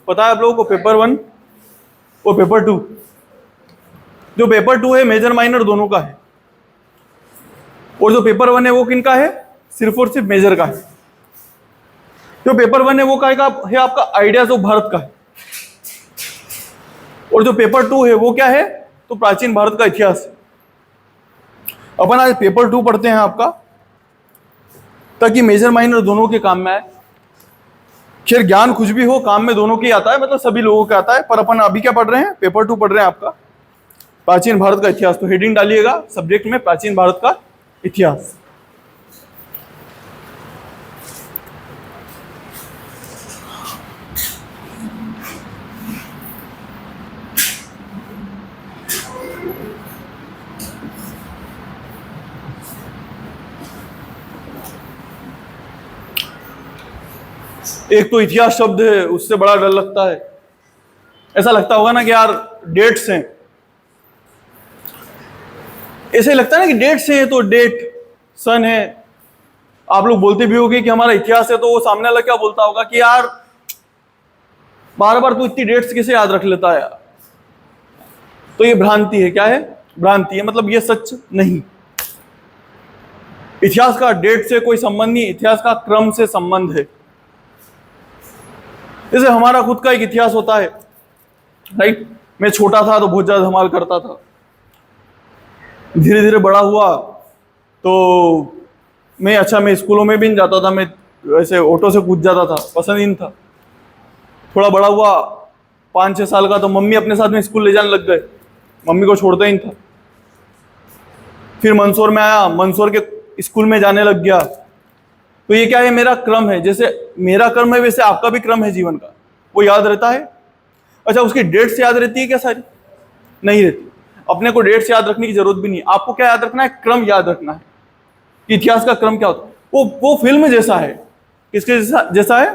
पता है आप लोगों को पेपर 1 और पेपर 2। जो पेपर 2 है मेजर माइनर दोनों का है, और जो पेपर 1 है वो किनका है? सिर्फ और सिर्फ मेजर का है। जो पेपर 1 है वो का है आपका आइडियाज ऑफ भारत का है, और जो पेपर 2 है वो क्या है? तो प्राचीन भारत का इतिहास है। अपन आज पेपर 2 पढ़ते हैं आपका, ताकि मेजर माइनर दोनों के काम में आए। खैर ज्ञान कुछ भी हो, काम में दोनों के आता है, मतलब सभी लोगों का आता है। पर अपन अभी क्या पढ़ रहे हैं? पेपर 2 पढ़ रहे हैं आपका, प्राचीन भारत का इतिहास। तो हेडिंग डालिएगा सब्जेक्ट में, प्राचीन भारत का इतिहास। एक तो इतिहास शब्द है, उससे बड़ा डर लगता है। ऐसा लगता होगा ना कि यार डेट्स हैं, ऐसे लगता है ना कि डेट्स हैं, तो डेट सन है। आप लोग बोलते भी होगे कि हमारा इतिहास है, तो वो सामने वाला क्या बोलता होगा कि यार बार बार तो इतनी डेट्स कैसे याद रख लेता है यार। तो ये भ्रांति है। क्या है? भ्रांति है, मतलब ये सच नहीं। इतिहास का डेट से कोई संबंध नहीं, इतिहास का क्रम से संबंध है। जैसे हमारा खुद का एक इतिहास होता है, राइट? मैं छोटा था तो बहुत ज्यादा धमाल करता था, धीरे धीरे बड़ा हुआ तो मैं स्कूलों में भी नहीं जाता था, मैं ऐसे ऑटो से कूद जाता था, पसंद ही नहीं था। थोड़ा बड़ा हुआ, 5-6 साल का, तो मम्मी अपने साथ में स्कूल ले जाने लग गए, मम्मी को छोड़ता ही नहीं था। फिर मंदसौर में आया, मंदसौर के स्कूल में जाने लग गया। तो ये क्या है? मेरा क्रम है। जैसे मेरा क्रम है वैसे आपका भी क्रम है जीवन का, वो याद रहता है। अच्छा, उसकी डेट से याद रहती है क्या? सारी नहीं रहती। अपने को डेट से याद रखने की जरूरत भी नहीं। आपको क्या याद रखना है? क्रम याद रखना है। इतिहास का क्रम क्या होता है? वो फिल्म जैसा है। किसके जैसा है?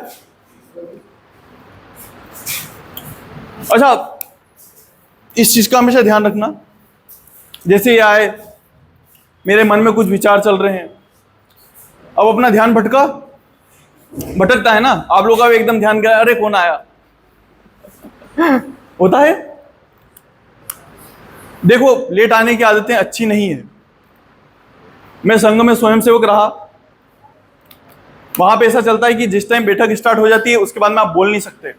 अच्छा, इस चीज का हमेशा ध्यान रखना। जैसे ये आए, मेरे मन में कुछ विचार चल रहे हैं, अब अपना ध्यान भटकता है ना। आप लोग का भी एकदम ध्यान गया, अरे कौन आया होता है। देखो, लेट आने की आदतें अच्छी नहीं है। मैं संघ में स्वयंसेवक रहा, वहां पे ऐसा चलता है कि जिस टाइम बैठक स्टार्ट हो जाती है उसके बाद में आप बोल नहीं सकते,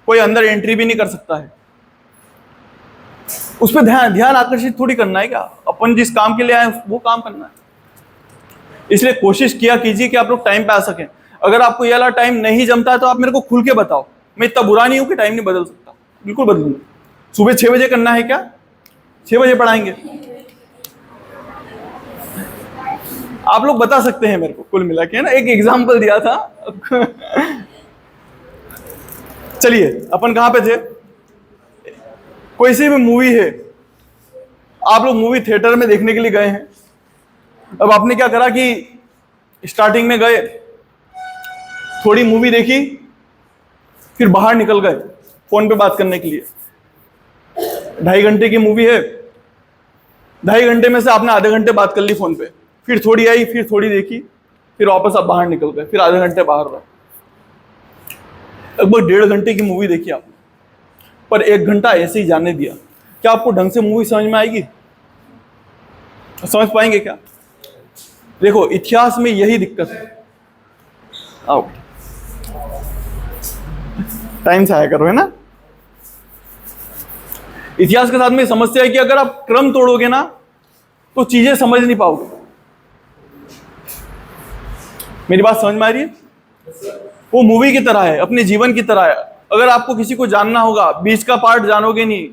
कोई अंदर एंट्री भी नहीं कर सकता है। उस पर ध्यान आकर्षित थोड़ी करना है क्या? अपन जिस काम के लिए आए वो काम करना है। इसलिए कोशिश किया कीजिए कि आप लोग टाइम पे आ सकें। अगर आपको ये वाला टाइम नहीं जमता है तो आप मेरे को खुल के बताओ। मैं इतना बुरा नहीं हूं कि टाइम नहीं बदल सकता, बिल्कुल बदलूंगा। सुबह 6 बजे करना है क्या? 6 बजे पढ़ाएंगे। आप लोग बता सकते हैं मेरे को, कुल मिला के, है ना। एक एग्जाम्पल दिया था चलिए, अपन कहां पे थे? कोई सी भी मूवी है, आप लोग मूवी थिएटर में देखने के लिए गए हैं। अब आपने क्या करा कि स्टार्टिंग में गए, थोड़ी मूवी देखी, फिर बाहर निकल गए फोन पे बात करने के लिए। 2.5 घंटे की मूवी है, 2.5 घंटे में से आपने आधे घंटे बात कर ली फोन पे, फिर थोड़ी आई, फिर थोड़ी देखी, फिर वापस आप बाहर निकल गए, फिर आधे घंटे बाहर रहे। लगभग 1.5 घंटे की मूवी देखी आपने, पर 1 घंटा ऐसे ही जाने दिया। क्या आपको ढंग से मूवी समझ में आएगी? समझ पाएंगे क्या? देखो, इतिहास में यही दिक्कत है। आओ, टाइम से आया करो, है ना। इतिहास के साथ में समस्या है कि अगर आप क्रम तोड़ोगे ना तो चीजें समझ नहीं पाओगे। मेरी बात समझ में आ रही है? वो मूवी की तरह है, अपने जीवन की तरह है। अगर आपको किसी को जानना होगा, बीच का पार्ट जानोगे नहीं,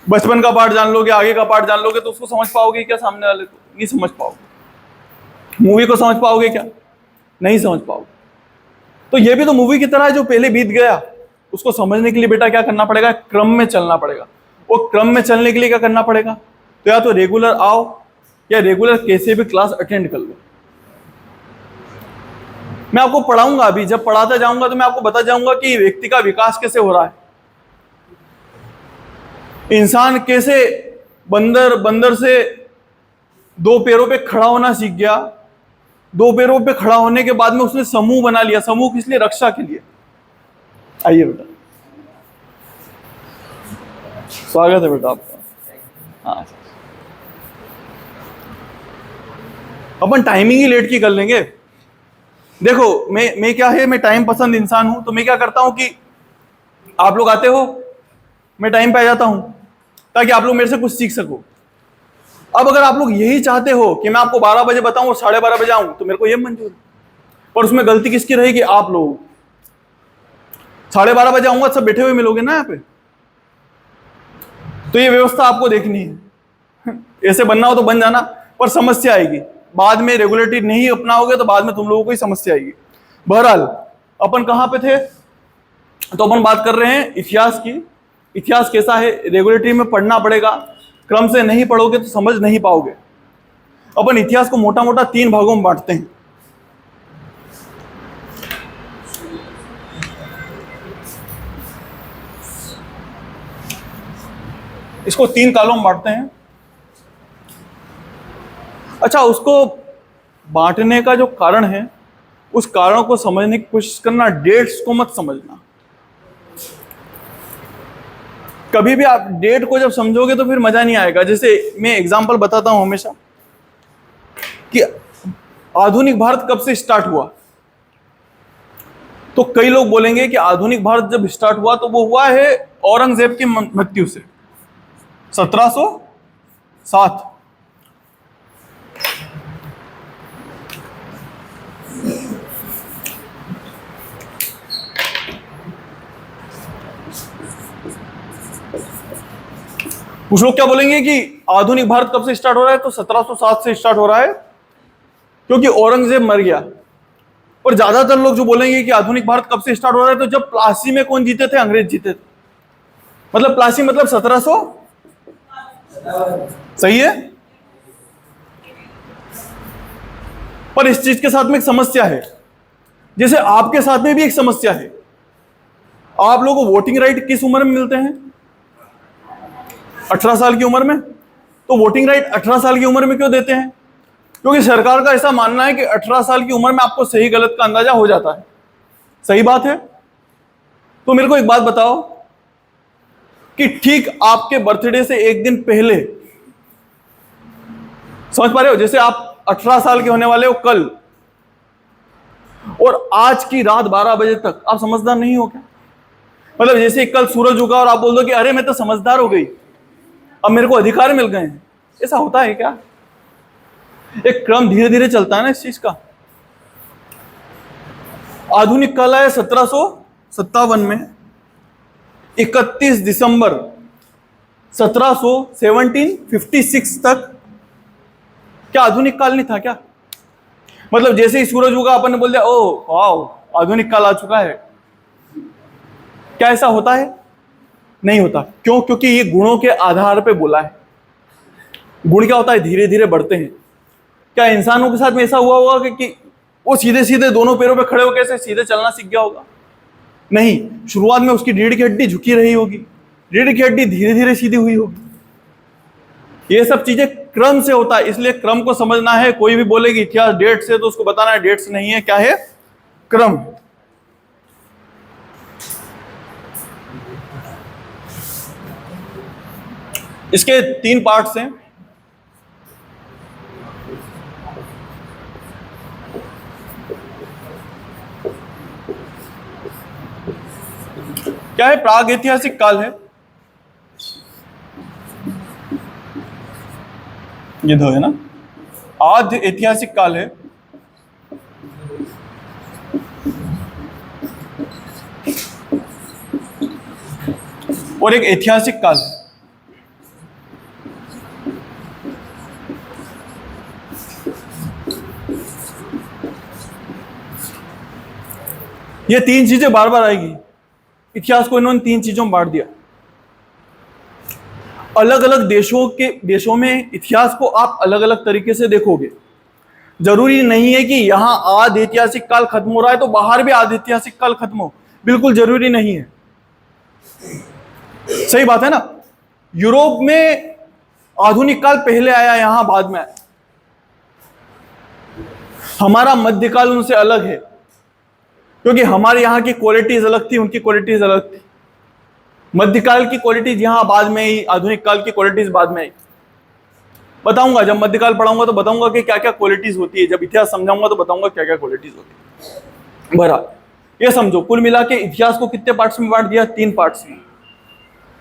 बचपन का पार्ट जान लोगे, आगे का पार्ट जान लोगे, तो उसको समझ पाओगे क्या? सामने वाले को नहीं समझ पाओगे। मूवी को समझ पाओगे क्या? नहीं समझ पाओगे। तो ये भी तो मूवी की तरह है, जो पहले बीत गया उसको समझने के लिए बेटा क्या करना पड़ेगा? क्रम में चलना पड़ेगा। वो क्रम में चलने के लिए क्या करना पड़ेगा? तो या तो रेगुलर आओ, या रेगुलर कैसे भी क्लास अटेंड कर लो। मैं आपको पढ़ाऊंगा, अभी जब पढ़ाता जाऊंगा तो मैं आपको बता जाऊंगा कि व्यक्ति का विकास कैसे हो रहा है, इंसान कैसे बंदर से 2 पैरों पे खड़ा होना सीख गया। 2 पैरों पे खड़ा होने के बाद में उसने समूह बना लिया। समूह किस लिए? रक्षा के लिए। आइए बेटा, स्वागत है बेटा आपका। हाँ, अपन टाइमिंग ही लेट की कर लेंगे। देखो मैं क्या है, मैं टाइम पसंद इंसान हूं, तो मैं क्या करता हूं कि आप लोग आते हो, मैं टाइम पे आ जाता हूं ताकि आप लोग मेरे से कुछ सीख सको। अब अगर आप लोग यही चाहते हो कि मैं आपको 12 बजे बताऊं और 12:30 बजे आऊं, तो मेरे को ये मंजूर है, पर उसमें गलती किसकी रहेगी? आप लोग। 12:30 बजे आऊंगा, सब बैठे हुए मिलोगे ना यहाँ पे, तो ये व्यवस्था आपको देखनी है। ऐसे बनना हो तो बन जाना, पर समस्या आएगी बाद में। रेगुलेटरी नहीं अपनाओगे तो बाद में तुम लोगों को ही समस्या आएगी। बहरहाल अपन कहां पे थे? तो अपन बात कर रहे हैं इतिहास की। इतिहास कैसा है? रेगुलेटरी में पढ़ना पड़ेगा, क्रम से नहीं पढ़ोगे तो समझ नहीं पाओगे। अपन इतिहास को मोटा मोटा 3 भागों में बांटते हैं। इसको 3 कालों में बांटते हैं। अच्छा, उसको बांटने का जो कारण है, उस कारण को समझने की कोशिश करना, डेट्स को मत समझना। कभी भी आप डेट को जब समझोगे तो फिर मजा नहीं आएगा। जैसे मैं एग्जांपल बताता हूं हमेशा कि आधुनिक भारत कब से स्टार्ट हुआ, तो कई लोग बोलेंगे कि आधुनिक भारत जब स्टार्ट हुआ तो वो हुआ है औरंगजेब की मृत्यु से, 1707। कुछ लोग क्या बोलेंगे कि आधुनिक भारत कब से स्टार्ट हो रहा है, तो 1707 से स्टार्ट हो रहा है क्योंकि औरंगजेब मर गया। और ज्यादातर लोग जो बोलेंगे कि आधुनिक भारत कब से स्टार्ट हो रहा है, तो जब प्लासी में कौन जीते थे? अंग्रेज जीते थे। मतलब प्लासी मतलब 1700, सही है। पर इस चीज के साथ में एक समस्या है, जैसे आपके साथ में भी एक समस्या है। आप लोगों को वोटिंग राइट किस उम्र में मिलते हैं? 18 साल की उम्र में। तो वोटिंग राइट 18 साल की उम्र में क्यों देते हैं? क्योंकि सरकार का ऐसा मानना है कि 18 साल की उम्र में आपको सही गलत का अंदाजा हो जाता है। सही बात है। तो मेरे को एक बात बताओ कि ठीक आपके बर्थडे से एक दिन पहले, समझ पा रहे हो? जैसे आप 18 साल के होने वाले हो कल, और आज की रात 12 बजे तक आप समझदार नहीं हो क्या? मतलब जैसे कल सूरज उगा और आप बोल दो कि अरे मैं तो समझदार हो गई, अब मेरे को अधिकार मिल गए हैं। ऐसा होता है क्या? एक क्रम धीरे धीरे चलता है ना इस चीज का। आधुनिक काल है 1757 में, 31 दिसंबर 1756 तक। क्या आधुनिक काल नहीं था क्या? मतलब जैसे ही सूरज उगा अपन ने बोल दिया ओ वाह आधुनिक काल आ चुका है। क्या ऐसा होता है? नहीं होता। क्यों? क्योंकि ये गुणों के आधार पे बोला है। गुण क्या होता है? धीरे धीरे बढ़ते हैं। क्या इंसानों के साथ में ऐसा हुआ होगा कि वो सीधे सीधे दोनों पैरों पे खड़े होकर ऐसे सीधे चलना सीख गया होगा? नहीं, शुरुआत में उसकी रीढ़ की हड्डी झुकी रही होगी, रीढ़ की हड्डी धीरे धीरे सीधी हुई होगी। ये सब चीजें क्रम से होता है, इसलिए क्रम को समझना है। कोई भी बोलेगी इतिहास डेट से, तो उसको बताना है डेट्स नहीं है, क्या है? क्रम। इसके 3 पार्ट्स हैं। क्या है? प्राग ऐतिहासिक काल है, ये 2 है ना। आद्य ऐतिहासिक काल है, और एक ऐतिहासिक काल है। ये 3 चीजें बार बार आएगी। इतिहास को इन्होंने 3 चीजों में बांट दिया। अलग अलग देशों में इतिहास को आप अलग अलग तरीके से देखोगे। जरूरी नहीं है कि यहां आद्य ऐतिहासिक काल खत्म हो रहा है तो बाहर भी आद्य ऐतिहासिक काल खत्म हो, बिल्कुल जरूरी नहीं है। सही बात है ना। यूरोप में आधुनिक काल पहले आया, यहां बाद में आया। हमारा मध्यकाल उनसे अलग है क्योंकि हमारे यहाँ की क्वालिटीज अलग थी, उनकी क्वालिटीज अलग थी। मध्यकाल की क्वालिटीज यहाँ बाद में आई, आधुनिक काल की क्वालिटीज बाद में आई। बताऊंगा, जब मध्यकाल पढ़ाऊंगा तो बताऊंगा कि क्या क्या क्वालिटीज होती है, जब इतिहास समझाऊंगा तो बताऊंगा क्या क्या क्वालिटीज होती है। बहरहाल ये समझो, कुल मिला के इतिहास को कितने पार्ट्स में बांट दिया? 3 पार्ट्स में।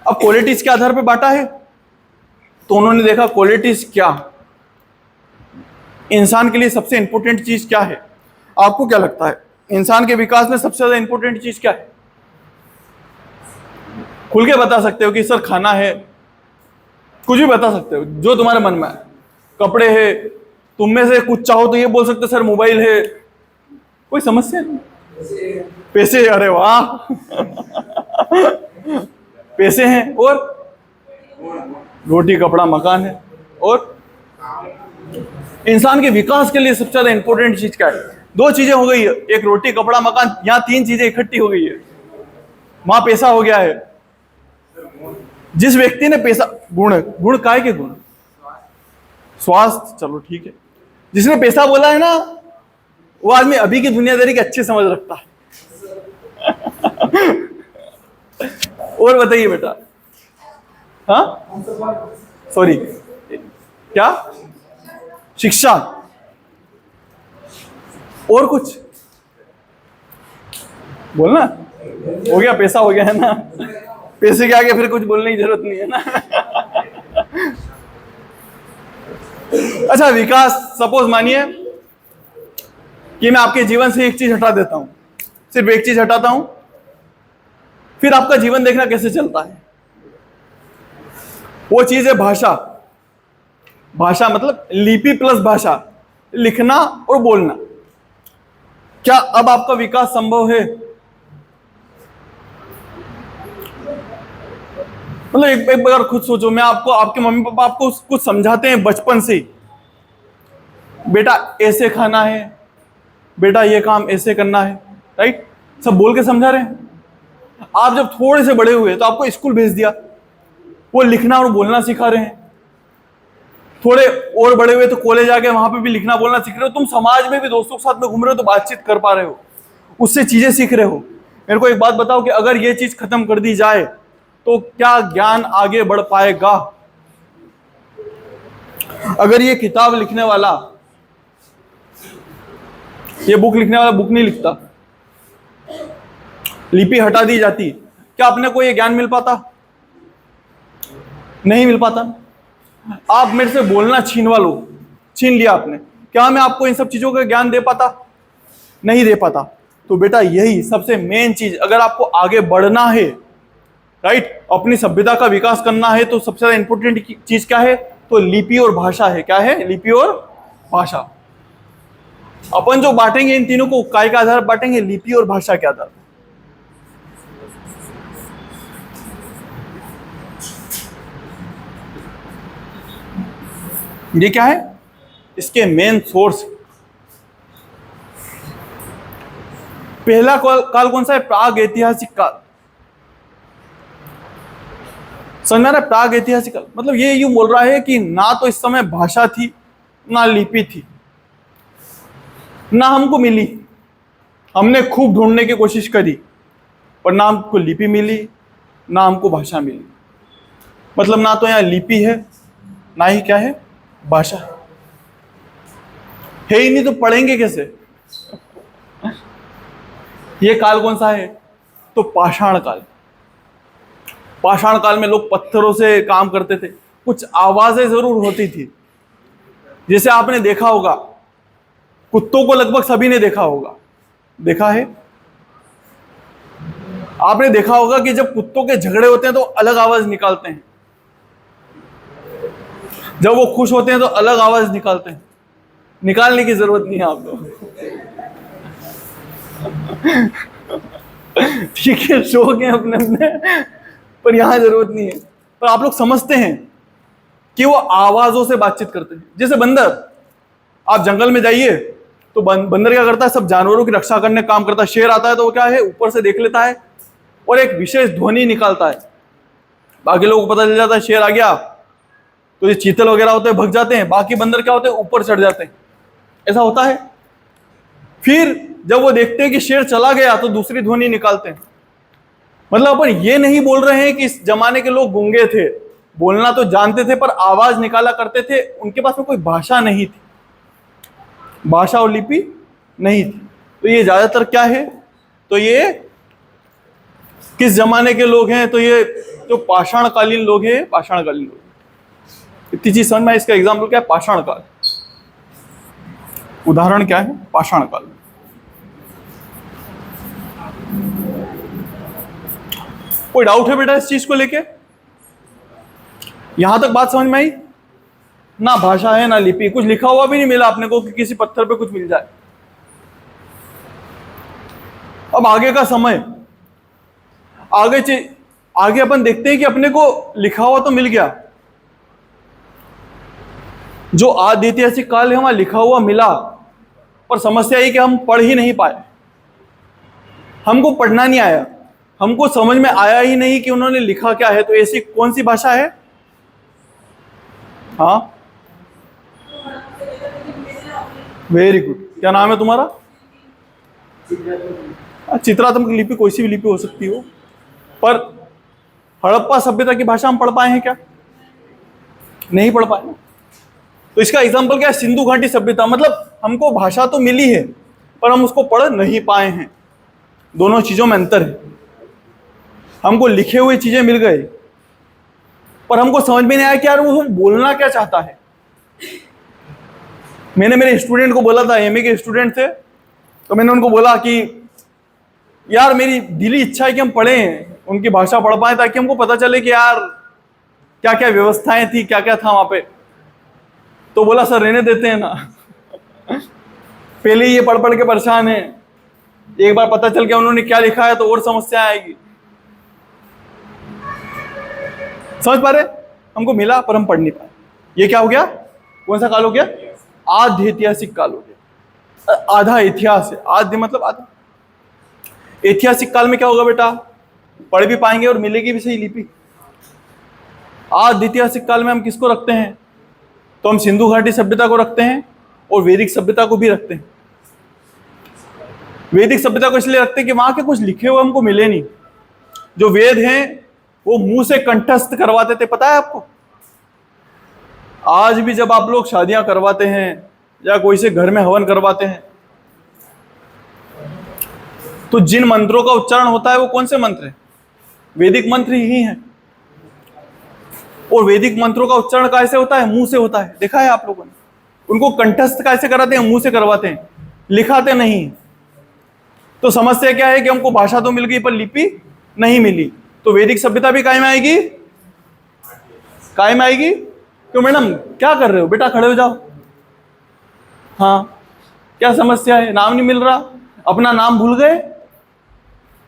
अब क्वालिटीज के आधार पर बांटा है, तो उन्होंने देखा क्वालिटीज क्या, इंसान के लिए सबसे इंपॉर्टेंट चीज क्या है। आपको क्या लगता है इंसान के विकास में सबसे ज्यादा इंपॉर्टेंट चीज क्या है? खुल के बता सकते हो कि सर खाना है, कुछ भी बता सकते हो जो तुम्हारे मन में है। कपड़े है, तुम में से कुछ चाहो तो ये बोल सकते सर मोबाइल है, कोई समस्या नहीं। पैसे, अरे वाह पैसे हैं, और रोटी कपड़ा मकान है। और इंसान के विकास के लिए सबसे ज्यादा इंपॉर्टेंट चीज क्या है? 2 चीजें हो गई है, एक रोटी कपड़ा मकान, यहां 3 चीजें इकट्ठी हो गई है। वहां पैसा हो गया है। जिस व्यक्ति ने पैसा, गुण काय के गुण? स्वास्थ्य, चलो ठीक है। जिसने पैसा बोला है ना, वो आदमी अभी की दुनियादारी की अच्छी समझ रखता है। और बताइए बेटा। हाँ सॉरी, क्या? शिक्षा, और कुछ बोलना? हो गया, पैसा हो गया है ना, पैसे के आगे फिर कुछ बोलने की जरूरत नहीं है ना। अच्छा, विकास, सपोज मानिए कि मैं आपके जीवन से एक चीज हटा देता हूं, सिर्फ एक चीज हटाता हूं, फिर आपका जीवन देखना कैसे चलता है। वो चीज है भाषा। भाषा मतलब लिपि प्लस भाषा, लिखना और बोलना। क्या अब आपका विकास संभव है? मतलब एक बार खुद सोचो, मैं आपको, आपके मम्मी पापा आपको कुछ समझाते हैं बचपन से ही, बेटा ऐसे खाना है, बेटा ये काम ऐसे करना है, राइट? सब बोल के समझा रहे हैं। आप जब थोड़े से बड़े हुए तो आपको स्कूल भेज दिया, वो लिखना और बोलना सिखा रहे हैं। थोड़े और बड़े हुए तो कॉलेज आ गए, वहां पे भी लिखना बोलना सीख रहे हो। तुम समाज में भी दोस्तों के साथ में घूम रहे हो तो बातचीत कर पा रहे हो, उससे चीजें सीख रहे हो। मेरे को एक बात बताओ कि अगर ये चीज खत्म कर दी जाए तो क्या ज्ञान आगे बढ़ पाएगा? अगर ये किताब लिखने वाला, ये बुक लिखने वाला बुक नहीं लिखता, लिपि हटा दी जाती, क्या अपने को ये ज्ञान मिल पाता? नहीं मिल पाता। आप मेरे से बोलना छीनवा लो, छीन लिया आपने, क्या मैं आपको इन सब चीजों का ज्ञान दे पाता? नहीं दे पाता। तो बेटा यही सबसे मेन चीज, अगर आपको आगे बढ़ना है, राइट, अपनी सभ्यता का विकास करना है, तो सबसे ज्यादा इंपॉर्टेंट चीज क्या है? तो लिपि और भाषा है। क्या है? लिपि और भाषा। अपन जो बांटेंगे इन तीनों को, काय के आधार पर बांटेंगे? लिपि और भाषा के आधार पर। ये क्या है? इसके मेन सोर्स। पहला काल कौन सा है? प्राग ऐतिहासिक काल। समझ रहा है? प्राग ऐतिहासिक काल मतलब ये यूं बोल रहा है कि ना तो इस समय भाषा थी, ना लिपि थी, ना हमको मिली। हमने खूब ढूंढने की कोशिश करी, पर ना हमको लिपि मिली, ना हमको भाषा मिली। मतलब ना तो यहाँ लिपि है, ना ही क्या है? भाषा है ही नहीं, तो पढ़ेंगे कैसे? ये काल कौन सा है? तो पाषाण काल। पाषाण काल में लोग पत्थरों से काम करते थे, कुछ आवाजें जरूर होती थी। जैसे आपने देखा होगा, कुत्तों को लगभग सभी ने देखा होगा, देखा है? आपने देखा होगा कि जब कुत्तों के झगड़े होते हैं तो अलग आवाज निकालते हैं, जब वो खुश होते हैं तो अलग आवाज निकालते हैं। निकालने की जरूरत नहीं है आपको, ठीक है, शौक है अपने अपने, पर यहां जरूरत नहीं है। पर आप लोग समझते हैं कि वो आवाजों से बातचीत करते हैं। जैसे बंदर, आप जंगल में जाइए तो बंदर क्या करता है? सब जानवरों की रक्षा करने का काम करता है। शेर आता है तो वो क्या है? ऊपर से देख लेता है और एक विशेष ध्वनि निकालता है, बाकी लोगों को पता चल जाता है शेर आ गया। तो ये चीतल वगैरह होते हैं, भग जाते हैं। बाकी बंदर क्या होते हैं? ऊपर चढ़ जाते हैं। ऐसा होता है। फिर जब वो देखते हैं कि शेर चला गया तो दूसरी ध्वनि निकालते हैं। मतलब अपन ये नहीं बोल रहे हैं कि इस जमाने के लोग गूंगे थे, बोलना तो जानते थे पर आवाज निकाला करते थे, उनके पास में कोई भाषा नहीं थी, भाषा और लिपि नहीं थी। तो ये ज्यादातर क्या है, तो ये किस जमाने के लोग हैं, तो ये जो पाषाणकालीन लोग हैं, पाषाणकालीन लोग। इतनी चीज समझ में, इसका एग्जाम्पल क्या है, पाषाण काल। उदाहरण क्या है, पाषाण काल। कोई डाउट है बेटा इस चीज को लेके? यहां तक बात समझ में आई? ना भाषा है ना लिपि, कुछ लिखा हुआ भी नहीं मिला अपने को कि किसी पत्थर पे कुछ मिल जाए। अब आगे का समय, आगे अपन देखते हैं कि अपने को लिखा हुआ तो मिल गया, जो आदि ऐतिहासिक काल है वहां लिखा हुआ मिला, पर समस्या ये कि हम पढ़ ही नहीं पाए, हमको पढ़ना नहीं आया, हमको समझ में आया ही नहीं कि उन्होंने लिखा क्या है। तो ऐसी कौन सी भाषा है? हाँ, वेरी गुड। क्या नाम है तुम्हारा? चित्रात्मक लिपि कोई सी भी लिपि हो सकती हो, पर हड़प्पा सभ्यता की भाषा हम पढ़ पाए हैं क्या? नहीं पढ़ पाए ना। तो इसका एग्जाम्पल क्या है, सिंधु घाटी सभ्यता। मतलब हमको भाषा तो मिली है पर हम उसको पढ़ नहीं पाए हैं। दोनों चीजों में अंतर है। हमको लिखे हुए चीजें मिल गए पर हमको समझ में नहीं आया कि यार वो बोलना क्या चाहता है। मैंने मेरे स्टूडेंट को बोला था, एमए के स्टूडेंट थे, तो मैंने उनको बोला कि यार मेरी दिली इच्छा है कि हम पढ़ें, उनकी भाषा पढ़ पाए, ताकि हमको पता चले कि यार क्या क्या व्यवस्थाएं थी, क्या क्या था वहां पे। तो बोला सर रहने देते हैं ना, पहले ही ये पढ़ पढ़ के परेशान है, एक बार पता चल गया उन्होंने क्या लिखा है तो और समस्या आएगी। समझ पा रहे? हमको मिला पर हम पढ़ नहीं पाए। ये क्या हो गया? कौन सा काल हो गया? आद्य ऐतिहासिक काल हो गया। आधा इतिहास है, आद्य मतलब आधा। ऐतिहासिक काल में क्या होगा बेटा? पढ़ भी पाएंगे और मिलेगी भी सही लिपि। आद्य ऐतिहासिक काल में हम किसको रखते हैं? तो हम सिंधु घाटी सभ्यता को रखते हैं और वैदिक सभ्यता को भी रखते हैं। वैदिक सभ्यता को इसलिए रखते हैं कि वहां के कुछ लिखे हुए हमको मिले नहीं। जो वेद हैं वो मुंह से कंठस्थ करवाते थे, पता है आपको? आज भी जब आप लोग शादियां करवाते हैं या कोई से घर में हवन करवाते हैं तो जिन मंत्रों का उच्चारण होता है वो कौन से मंत्र हैं? वैदिक मंत्र ही हैं। और वैदिक मंत्रों का उच्चारण कैसे होता है? मुंह से होता है। देखा है आप लोगों ने? उनको कंठस्थ कैसे कराते हैं? मुंह से करवाते हैं, लिखाते नहीं। तो समस्या क्या है कि हमको भाषा तो मिल गई पर लिपि नहीं मिली। तो वैदिक सभ्यता भी कायम आएगी, कायम आएगी। क्यों मैडम, क्या कर रहे हो बेटा? खड़े हो जाओ। हाँ, क्या समस्या है? नाम नहीं मिल रहा, अपना नाम भूल गए,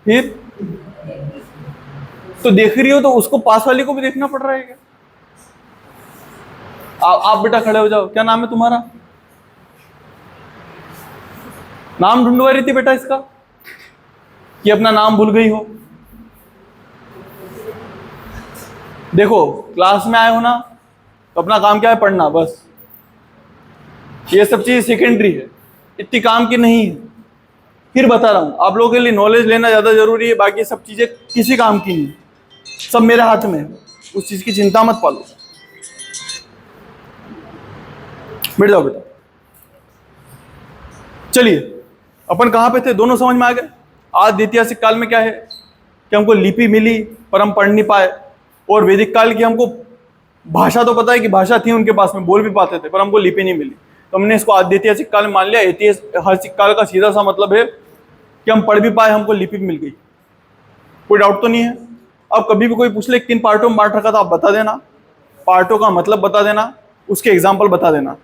फिर तो देख रही हो तो उसको पास वाले को भी देखना पड़ रहा है क्या? आप बेटा खड़े हो जाओ। क्या नाम है तुम्हारा? नाम ढूंढवा रही थी बेटा इसका, कि अपना नाम भूल गई हो। देखो क्लास में आए हो ना, तो अपना काम क्या है? पढ़ना, बस। ये सब चीज सेकेंडरी है, इतनी काम की नहीं है। फिर बता रहा हूं, आप लोगों के लिए नॉलेज लेना ज्यादा जरूरी है, बाकी सब चीजें किसी काम की नहीं, सब मेरे हाथ में है। उस चीज की चिंता मत पालो। बैठ जाओ बेटा। चलिए, अपन कहां पे थे? दोनों समझ में आ गए। आद्य ऐतिहासिक काल में क्या है कि हमको लिपि मिली पर हम पढ़ नहीं पाए, और वैदिक काल की हमको भाषा तो पता है कि भाषा थी उनके पास में, बोल भी पाते थे, पर हमको लिपि नहीं मिली। तो हमने इसको आद्य ऐतिहासिक काल में मान लिया। ऐतिहासिक काल का सीधा सा मतलब है कि हम पढ़ भी पाए, हमको लिपि मिल गई। कोई डाउट तो नहीं है? अब कभी भी कोई पूछ ले किन पार्टों में बांट रखा था, आप बता देना, पार्टों का मतलब बता देना, उसके एग्जाम्पल बता देना।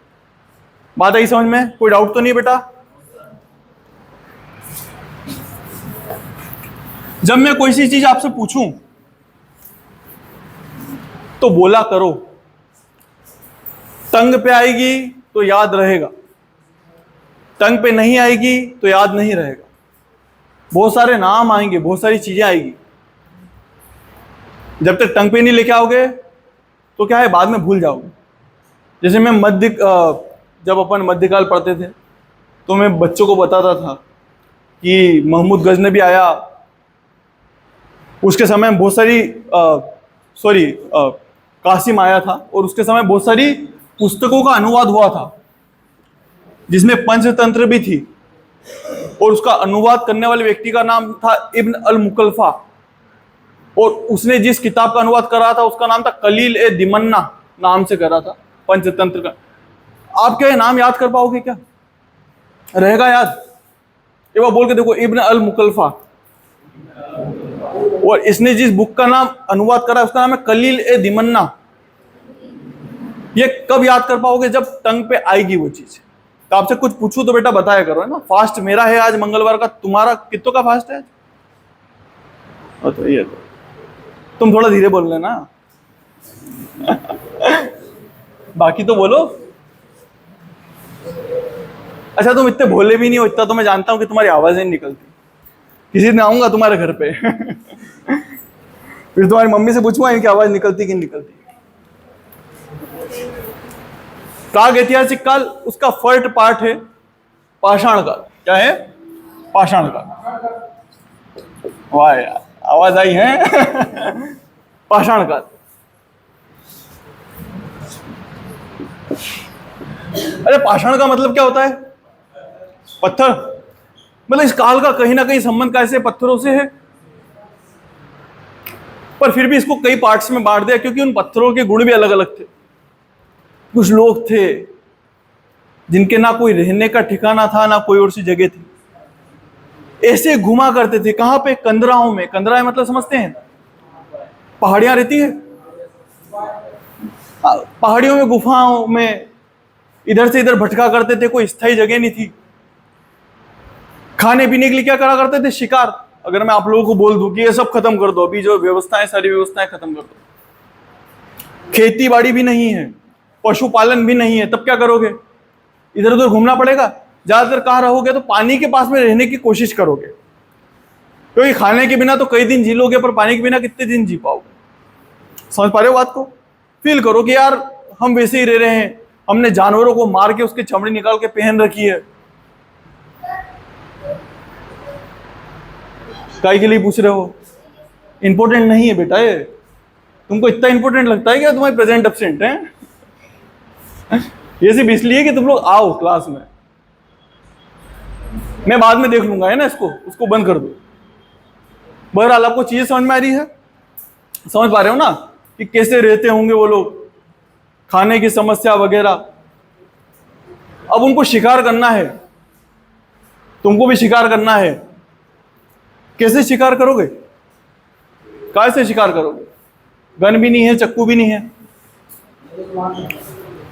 बात आई समझ में? कोई डाउट तो नहीं बेटा? जब मैं कोई सी चीज आपसे पूछूं तो बोला करो। टंग पे आएगी तो याद रहेगा, टंग पे नहीं आएगी तो याद नहीं रहेगा। बहुत सारे नाम आएंगे, बहुत सारी चीजें आएगी, जब तक टंग पे नहीं लेके आओगे तो क्या है, बाद में भूल जाओगे। जैसे मैं जब अपन मध्यकाल पढ़ते थे तो मैं बच्चों को बताता था कि महमूद गजनबी आया, उसके समय में बहुत सारी कासिम आया था, और उसके समय बहुत सारी पुस्तकों का अनुवाद हुआ था जिसमें पंचतंत्र भी थी, और उसका अनुवाद करने वाले व्यक्ति का नाम था इब्न अल मुकल्फा, और उसने जिस किताब का अनुवाद करा था उसका नाम था कलील ए दिमन्ना नाम से करा था, पंचतंत्र का। आप क्या ये नाम याद कर पाओगे? क्या रहेगा याद? एक बार बोल के देखो, इब्न अल मुकल्फा। और इसने जिस बुक का नाम अनुवाद करा उसका नाम है कलील ए दिमन्ना। ये कब याद कर पाओगे? जब टंग पे आएगी वो चीज। तो आपसे कुछ पूछूं तो बेटा बताया करो, है ना। फास्ट मेरा है आज मंगलवार का, तुम्हारा कितनों का फास्ट है? तो ये तो तुम थोड़ा धीरे बोल लेना। बाकी तो बोलो। अच्छा, तुम इतने भोले भी नहीं हो, इतना तो मैं जानता हूं कि तुम्हारी आवाज नहीं निकलती। किसी दिन आऊंगा तुम्हारे घर पे फिर तुम्हारी मम्मी से पूछूंगा इनकी आवाज निकलती कि नहीं निकलती। प्राग ऐतिहासिक काल, उसका फर्स्ट पार्ट है पाषाण काल। क्या है? पाषाण काल। वाह यार, आवाज आई है। पाषाण काल। अरे पाषाण का मतलब क्या होता है? पत्थर। मतलब इस काल का कहीं ना कहीं संबंध कैसे पत्थरों से है, पर फिर भी इसको कई पार्ट्स में बांट दिया क्योंकि उन पत्थरों के गुण भी अलग अलग थे। कुछ लोग थे जिनके ना कोई रहने का ठिकाना था, ना कोई और सी जगह थी, ऐसे घुमा करते थे। कहां पे? कंदराओं में। कंदराएं मतलब समझते हैं? पहाड़ियां रहती है, पहाड़ियों में, गुफाओं में इधर से इधर भटका करते थे। कोई स्थायी जगह नहीं थी। खाने पीने के लिए क्या करा करते थे? शिकार। अगर मैं आप लोगों को बोल दूं कि ये सब खत्म कर दो, अभी जो व्यवस्थाएं, सारी व्यवस्थाएं खत्म कर दो, खेती बाड़ी भी नहीं है, पशुपालन भी नहीं है, तब क्या करोगे? इधर उधर घूमना पड़ेगा। ज्यादातर कहाँ रहोगे? तो पानी के पास में रहने की कोशिश करोगे, क्योंकि खाने के बिना तो कई दिन जी लोगे, पर पानी के बिना कितने दिन जी पाओगे? समझ पा रहे हो बात को? फील करो कि यार हम वैसे ही रह रहे हैं, हमने जानवरों को मार के उसकी चमड़ी निकाल के पहन रखी है। काय के लिए पूछ रहे हो? इंपॉर्टेंट नहीं है बेटा ये। तुमको इतना इंपॉर्टेंट लगता है क्या तुम्हारे प्रेजेंट एब्सेंट है? ये सिर्फ इसलिए कि तुम लोग आओ क्लास में। मैं बाद में देख लूंगा, है ना, इसको उसको बंद कर दो। बहरहाल आपको चीजें समझ में आ रही है? समझ पा रहे हो ना कि कैसे रहते होंगे वो लोग, खाने की समस्या वगैरह। अब उनको शिकार करना है, तुमको भी शिकार करना है। कैसे शिकार करोगे? कैसे शिकार करोगे? गन भी नहीं है, चक्कू भी नहीं है।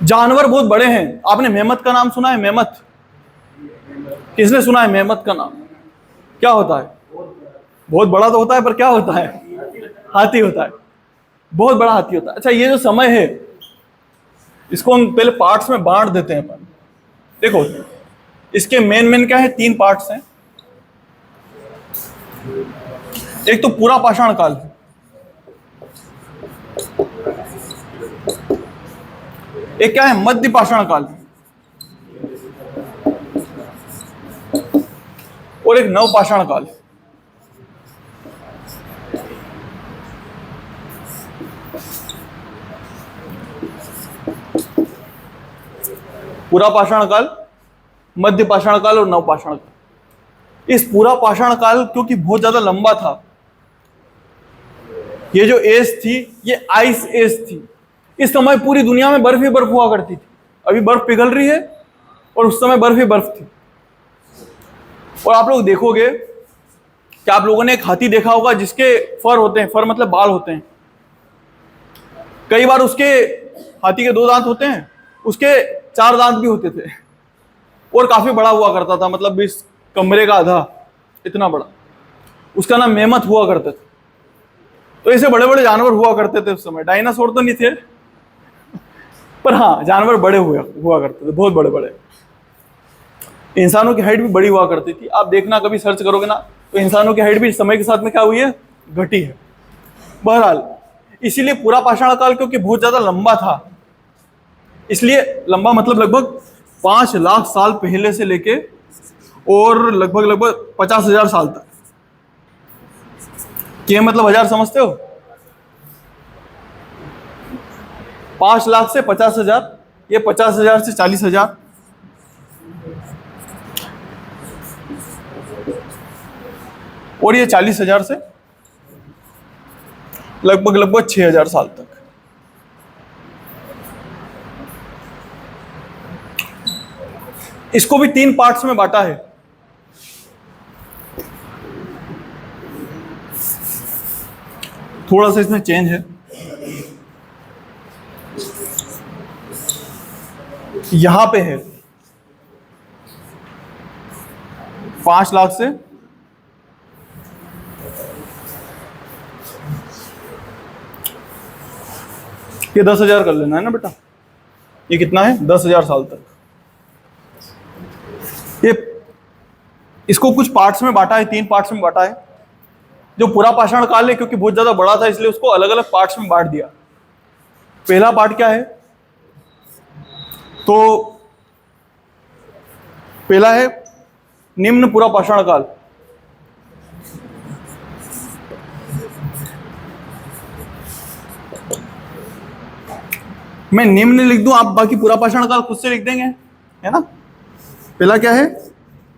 जानवर बहुत बड़े हैं। आपने मेहमत का नाम सुना है? मेहमत किसने सुना है? मेहमत का नाम क्या होता है? बहुत बड़ा तो होता है, पर क्या होता है? हाथी होता है। बहुत बड़ा हाथी होता है। अच्छा, ये जो समय है इसको हम पहले पार्ट्स में बांट देते हैं अपन। देखो, इसके मेन क्या है? 3 पार्ट्स हैं। एक तो पूरा पाषाण काल, एक क्या है? मध्य पाषाण काल, और एक नव पाषाण काल। पूरा पाषाण काल, मध्य पाषाण काल और नव पाषाण काल। इस पूरा पाषाण काल क्योंकि बहुत ज्यादा लंबा था, ये जो एज थी ये आइस एज थी। इस समय पूरी दुनिया में बर्फ ही बर्फ हुआ करती थी। अभी बर्फ पिघल रही है और उस समय बर्फ ही बर्फ थी। और आप लोग देखोगे कि आप लोगों ने एक हाथी देखा होगा जिसके फर होते हैं, फर मतलब बाल होते हैं। कई बार उसके, हाथी के 2 दांत होते हैं, उसके 4 दांत भी होते थे, और काफी बड़ा हुआ करता था, मतलब इस कमरे का आधा इतना बड़ा। उसका नाम मेहमत हुआ करते थे। तो ऐसे बड़े बड़े जानवर हुआ करते थे उस समय। डायनासोर तो नहीं थे, पर हाँ जानवर बड़े हुआ करते थे, बहुत बड़े बड़े। इंसानों की हाइट भी बड़ी हुआ करती थी। आप देखना, कभी सर्च करोगे ना, तो इंसानों की हाइट भी समय के साथ में क्या हुई है? घटी है। बहरहाल, इसीलिए पूरा पाषाण काल क्योंकि बहुत ज्यादा लंबा था, इसलिए लंबा मतलब लगभग 5 लाख साल पहले से लेके और लगभग लगभग 50,000 साल तक। के मतलब 1000 समझते हो? 5 लाख से 50,000, ये 50,000 से 40,000, और ये 40,000 से लगभग लगभग 6,000 साल तक। इसको भी 3 पार्ट्स में बांटा है। थोड़ा सा इसमें चेंज है, यहां पे है 5 लाख से ये 10,000 कर लेना है ना बेटा, ये कितना है 10,000 साल तक। ये इसको कुछ पार्ट्स में बांटा है, 3 पार्ट्स में बांटा है। जो पूरा पाषाण काल है, क्योंकि बहुत ज्यादा बड़ा था इसलिए उसको अलग अलग पार्ट्स में बांट दिया। पहला पार्ट क्या है? तो पहला है निम्न पूरा पाषाण काल। मैं निम्न लिख दूं, आप बाकी पूरा पाषाण काल खुद से लिख देंगे, है ना। पहला क्या है?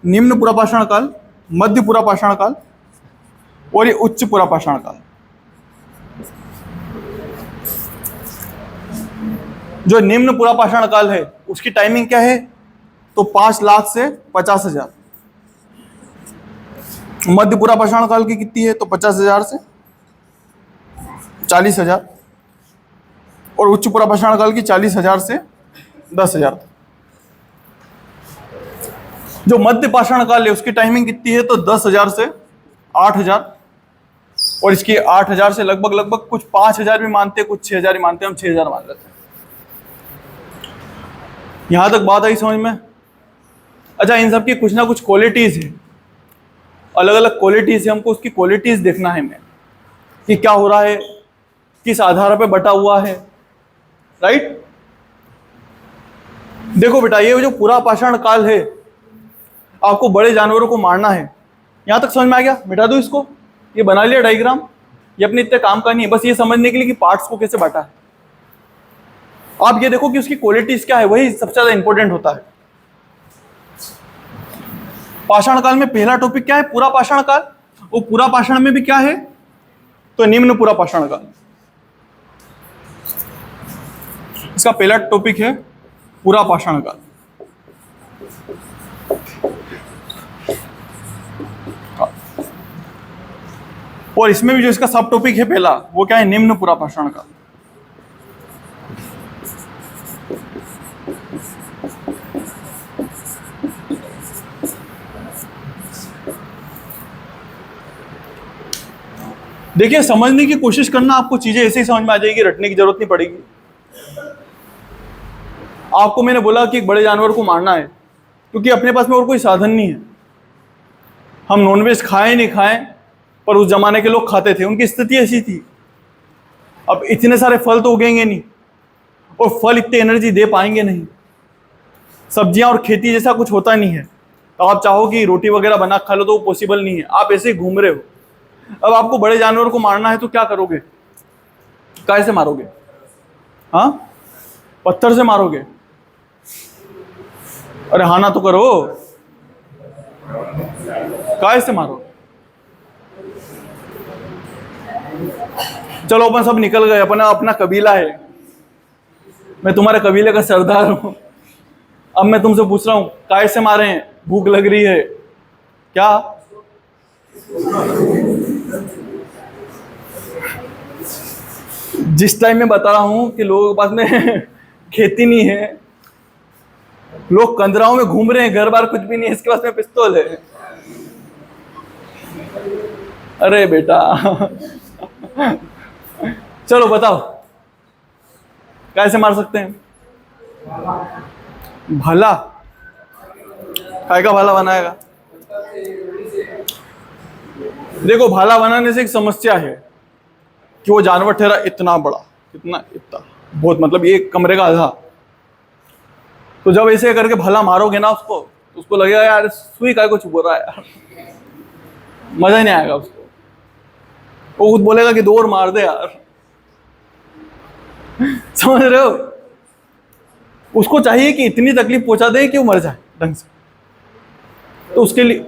निम्न पूरा पाषाण काल, मध्य पूरा पाषाण काल और ये उच्च पूरा पाषाण काल। जो निम्न पूरा पाषाण काल है उसकी टाइमिंग क्या है? तो 5 लाख से 50,000। मध्य पूरा पाषाण काल की कितनी है? तो 50,000 से 40,000, और उच्च पूरा पाषाण काल की 40,000 से 10,000। जो मध्य पाषाण काल है उसकी टाइमिंग कितनी है? तो 10,000 से 8,000, और इसकी 8,000 से लगभग लगभग कुछ 5,000 भी मानते हैं, कुछ 6,000 ही मानते हैं, हम 6,000 मान लेते हैं। यहां तक बात आई समझ में? अच्छा, इन सब की कुछ ना कुछ क्वालिटीज है, अलग अलग क्वालिटीज है, हमको उसकी क्वालिटीज देखना है हमें कि क्या हो रहा है, किस आधार पे बटा हुआ है, राइट। देखो बेटा, ये जो पूरा पाषाण काल है, आपको बड़े जानवरों को मारना है। यहां तक समझ में आ गया? मिटा दो इसको, ये बना लिया डायग्राम। ये अपने इतने काम का नहीं है, बस ये समझने के लिए कि पार्ट्स को कैसे बांटा है। आप ये देखो कि उसकी क्वालिटीज क्या है, वही सबसे ज्यादा इंपॉर्टेंट होता है। पाषाण काल में पहला टॉपिक क्या है? पूरा पाषाण काल। वो पूरा पाषाण में भी क्या है? तो निम्न पूरा पाषाण काल। इसका पहला टॉपिक है पूरा पाषाण काल। और इसमें भी जो इसका सब टॉपिक है पहला, वो क्या है? निम्न पूरा पाषाण काल। देखिए, समझने की कोशिश करना, आपको चीजें ऐसे ही समझ में आ जाएगी, रटने की जरूरत नहीं पड़ेगी। आपको मैंने बोला कि एक बड़े जानवर को मारना है, क्योंकि अपने पास में और कोई साधन नहीं है। हम नॉनवेज खाएं नहीं खाएं, पर उस जमाने के लोग खाते थे, उनकी स्थिति ऐसी थी। अब इतने सारे फल तो उगेंगे नहीं, और फल इतने एनर्जी दे पाएंगे नहीं। सब्जियां और खेती जैसा कुछ होता नहीं है, तो आप चाहो कि रोटी वगैरह बना खा लो तो वो पॉसिबल नहीं है। आप ऐसे ही घूम रहे हो। अब आपको बड़े जानवर को मारना है तो क्या करोगे? कैसे मारोगे? हाँ, पत्थर से मारोगे? अरे हाँ ना तो करो, कैसे मारोगे? चलो अपन सब निकल गए, अपना अपना कबीला है, मैं तुम्हारे कबीले का सरदार हूं। अब मैं तुमसे पूछ रहा हूं, कैसे मारे हैं? भूख लग रही है क्या? जिस टाइम मैं बता रहा हूं कि लोगों के पास में खेती नहीं है, लोग कंदराओं में घूम रहे हैं, घर बार कुछ भी नहीं है, इसके पास में पिस्तौल है। अरे बेटा चलो बताओ, कैसे मार सकते हैं? भला? काय का भला बनाएगा? देखो, भाला बनाने से एक समस्या है कि वो जानवर ठहरा इतना बड़ा, कितना, इतना बहुत, मतलब एक कमरे का आधा। तो जब ऐसे करके भला मारोगे ना उसको, तो उसको लगेगा यार सुई काय को चुभ रहा है यार, मजा ही नहीं आएगा उसको। वो खुद बोलेगा कि 2 और मार दे यार। समझ रहे हो? उसको चाहिए कि इतनी तकलीफ पहुंचा दे कि वो मर जाए ढंग से। तो उसके लिए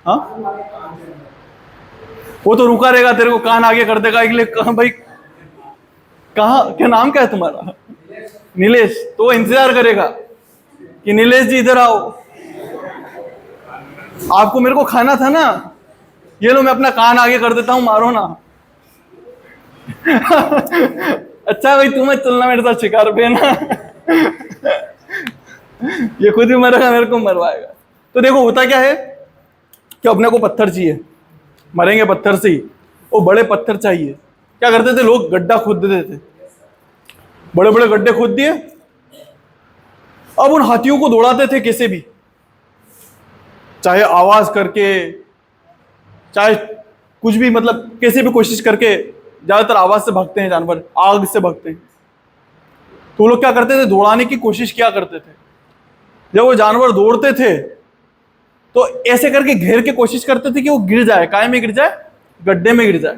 हाँ, वो तो रुका रहेगा, तेरे को कान आगे कर देगा इसलिए। कहाँ भाई, कहाँ, क्या नाम क्या है तुम्हारा? नीलेश। तो वो इंतजार करेगा कि नीलेश जी इधर आओ, आपको मेरे को खाना था ना, ये लो मैं अपना कान आगे कर देता हूं, मारो ना। अच्छा भाई तुम्हें चलना मेरे साथ शिकार पे ना। ये खुद ही मरेगा, मेरे को मरवाएगा। तो देखो होता क्या है कि अपने को पत्थर चाहिए, मरेंगे पत्थर से ही। वो बड़े पत्थर चाहिए। क्या करते थे लोग? गड्ढा खोद देते थे, बड़े बड़े गड्ढे खोद दिए। अब उन हाथियों को दौड़ाते थे कैसे भी, चाहे आवाज करके, चाहे कुछ भी, मतलब कैसे भी कोशिश करके। ज्यादातर आवाज से भागते हैं जानवर, आग से भागते हैं। तो लोग क्या करते थे? दौड़ाने की कोशिश किया करते थे। जब वो जानवर दौड़ते थे तो ऐसे करके घेर के कोशिश करते थे कि वो गिर जाए। काय में गिर जाए? गड्ढे में गिर जाए।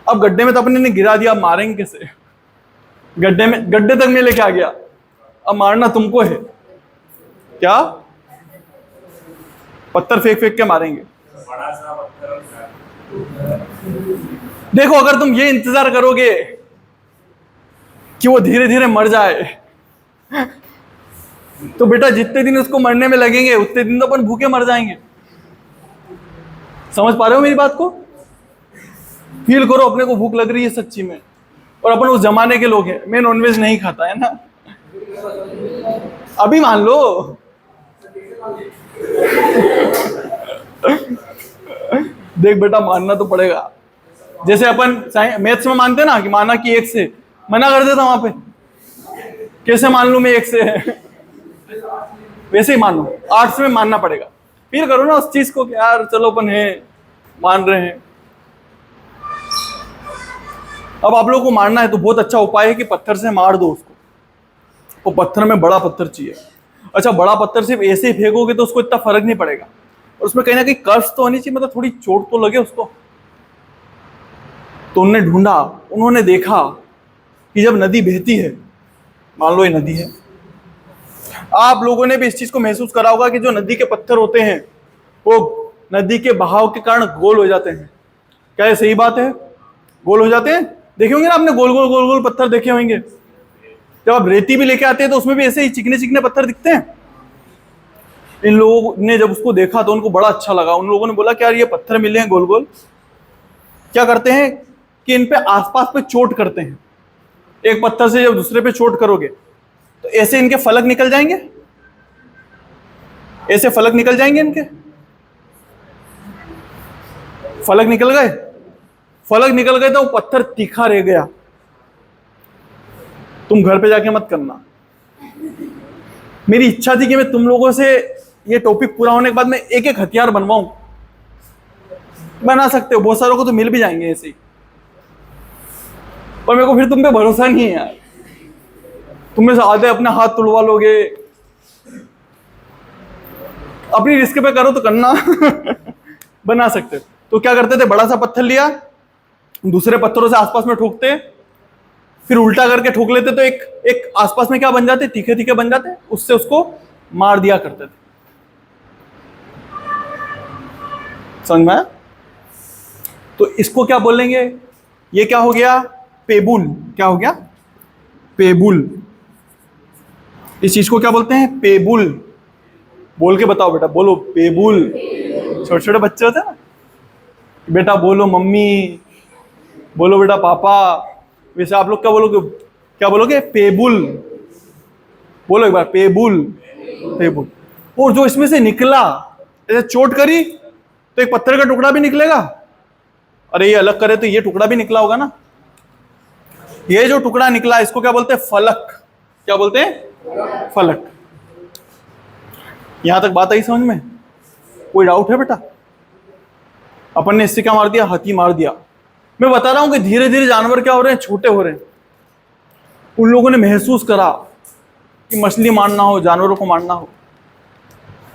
अब गड्ढे में तो अपने ने गिरा दिया, मारेंगे कैसे? गड्ढे में, गड्ढे तक में लेके आ गया, अब मारना तुमको है क्या? पत्थर फेंक फेंक के मारेंगे। देखो अगर तुम ये इंतजार करोगे कि वो धीरे धीरे मर जाए, तो बेटा जितने दिन उसको मरने में लगेंगे उतने दिन तो अपन भूखे मर जाएंगे। समझ पा रहे हो मेरी बात को? फील करो अपने को भूख लग रही है सच्ची में, और अपन उस जमाने के लोग हैं। मैं नॉनवेज नहीं खाता है ना, अभी मान लो। देख बेटा मानना तो पड़ेगा। जैसे अपन मैथ्स में मानते ना कि माना कि 1 से, मना कर देता वहां पे, कैसे मान लूं मैं 1 से? वैसे ही मान लो, आर्ट्स में मानना पड़ेगा। फील करो ना उस चीज को कि यार चलो अपन है, मान रहे हैं। अब आप लोगों को मारना है तो बहुत अच्छा उपाय है कि पत्थर से मार दो उसको। वो पत्थर में बड़ा पत्थर चाहिए। अच्छा, बड़ा पत्थर सिर्फ ऐसे ही फेंकोगे तो उसको इतना फर्क नहीं पड़ेगा, और उसमें कहीं ना कहीं कर्व्स तो होनी चाहिए, मतलब थोड़ी चोट तो लगे उसको। तो उन्होंने ढूंढा, उन्होंने देखा कि जब नदी बहती है, मान लो ये नदी है, आप लोगों ने भी इस चीज को महसूस करा होगा कि जो नदी के पत्थर होते हैं वो नदी के बहाव के कारण गोल हो जाते हैं। क्या ये सही बात है? गोल हो जाते हैं। देखे होंगे ना आपने, गोल गोल गोल गोल पत्थर देखे होंगे। जब आप रेती भी लेके आते हैं तो उसमें भी ऐसे ही चिकने चिकने पत्थर दिखते हैं। इन लोगों ने जब उसको देखा तो उनको बड़ा अच्छा लगा। उन लोगों ने बोला कि यार ये पत्थर मिले हैं गोल गोल, क्या करते हैं कि इन पे आसपास पे चोट करते हैं। एक पत्थर से जब दूसरे पे चोट करोगे तो ऐसे इनके फलक निकल जाएंगे, ऐसे फलक निकल जाएंगे इनके। फलक निकल गए, फलक निकल गए तो वो पत्थर तीखा रह गया। तुम घर पे जाके मत करना। मेरी इच्छा थी कि मैं तुम लोगों से ये टॉपिक पूरा होने के बाद में एक एक हथियार बनवाऊं। बना सकते हो, बहुत सारों को तो मिल भी जाएंगे ऐसे ही, पर मेरे को फिर तुम पे भरोसा नहीं है यार। तुम में से आधे अपने हाथ तुड़वा लोगे। अपनी रिस्क पे करो तो करना। बना सकते। तो क्या करते थे, बड़ा सा पत्थर लिया, दूसरे पत्थरों से आसपास में ठोकते, फिर उल्टा करके ठोक लेते तो एक एक आसपास में क्या बन जाते, तीखे तीखे बन जाते, उससे उसको मार दिया करते थे। समझ में आया? तो इसको क्या बोलेंगे? ये क्या हो गया? पेबुल। क्या हो गया? पेबुल। इस चीज को क्या बोलते हैं? पेबुल। बोल के बताओ बेटा, बोलो पेबुल। छोटे छोटे बच्चे होते हैं ना, बेटा बोलो मम्मी, बोलो बेटा पापा। वैसे आप लोग क्या बोलोगे? क्या बोलोगे? पेबुल। बोलो एक बार, पेबुल। पेबुल। और जो इसमें से निकला, जैसे चोट करी तो एक पत्थर का टुकड़ा भी निकलेगा। अरे ये अलग करे तो ये टुकड़ा भी निकला होगा ना। ये जो टुकड़ा निकला इसको क्या बोलते हैं? फलक। क्या बोलते हैं? फलक। यहां तक बात आई समझ में? कोई डाउट है बेटा? अपन ने इससे क्या मार दिया? हाथी मार दिया। मैं बता रहा हूं कि धीरे धीरे जानवर क्या हो रहे हैं? छोटे हो रहे हैं। उन लोगों ने महसूस करा कि मछली मारना हो, जानवरों को मारना हो,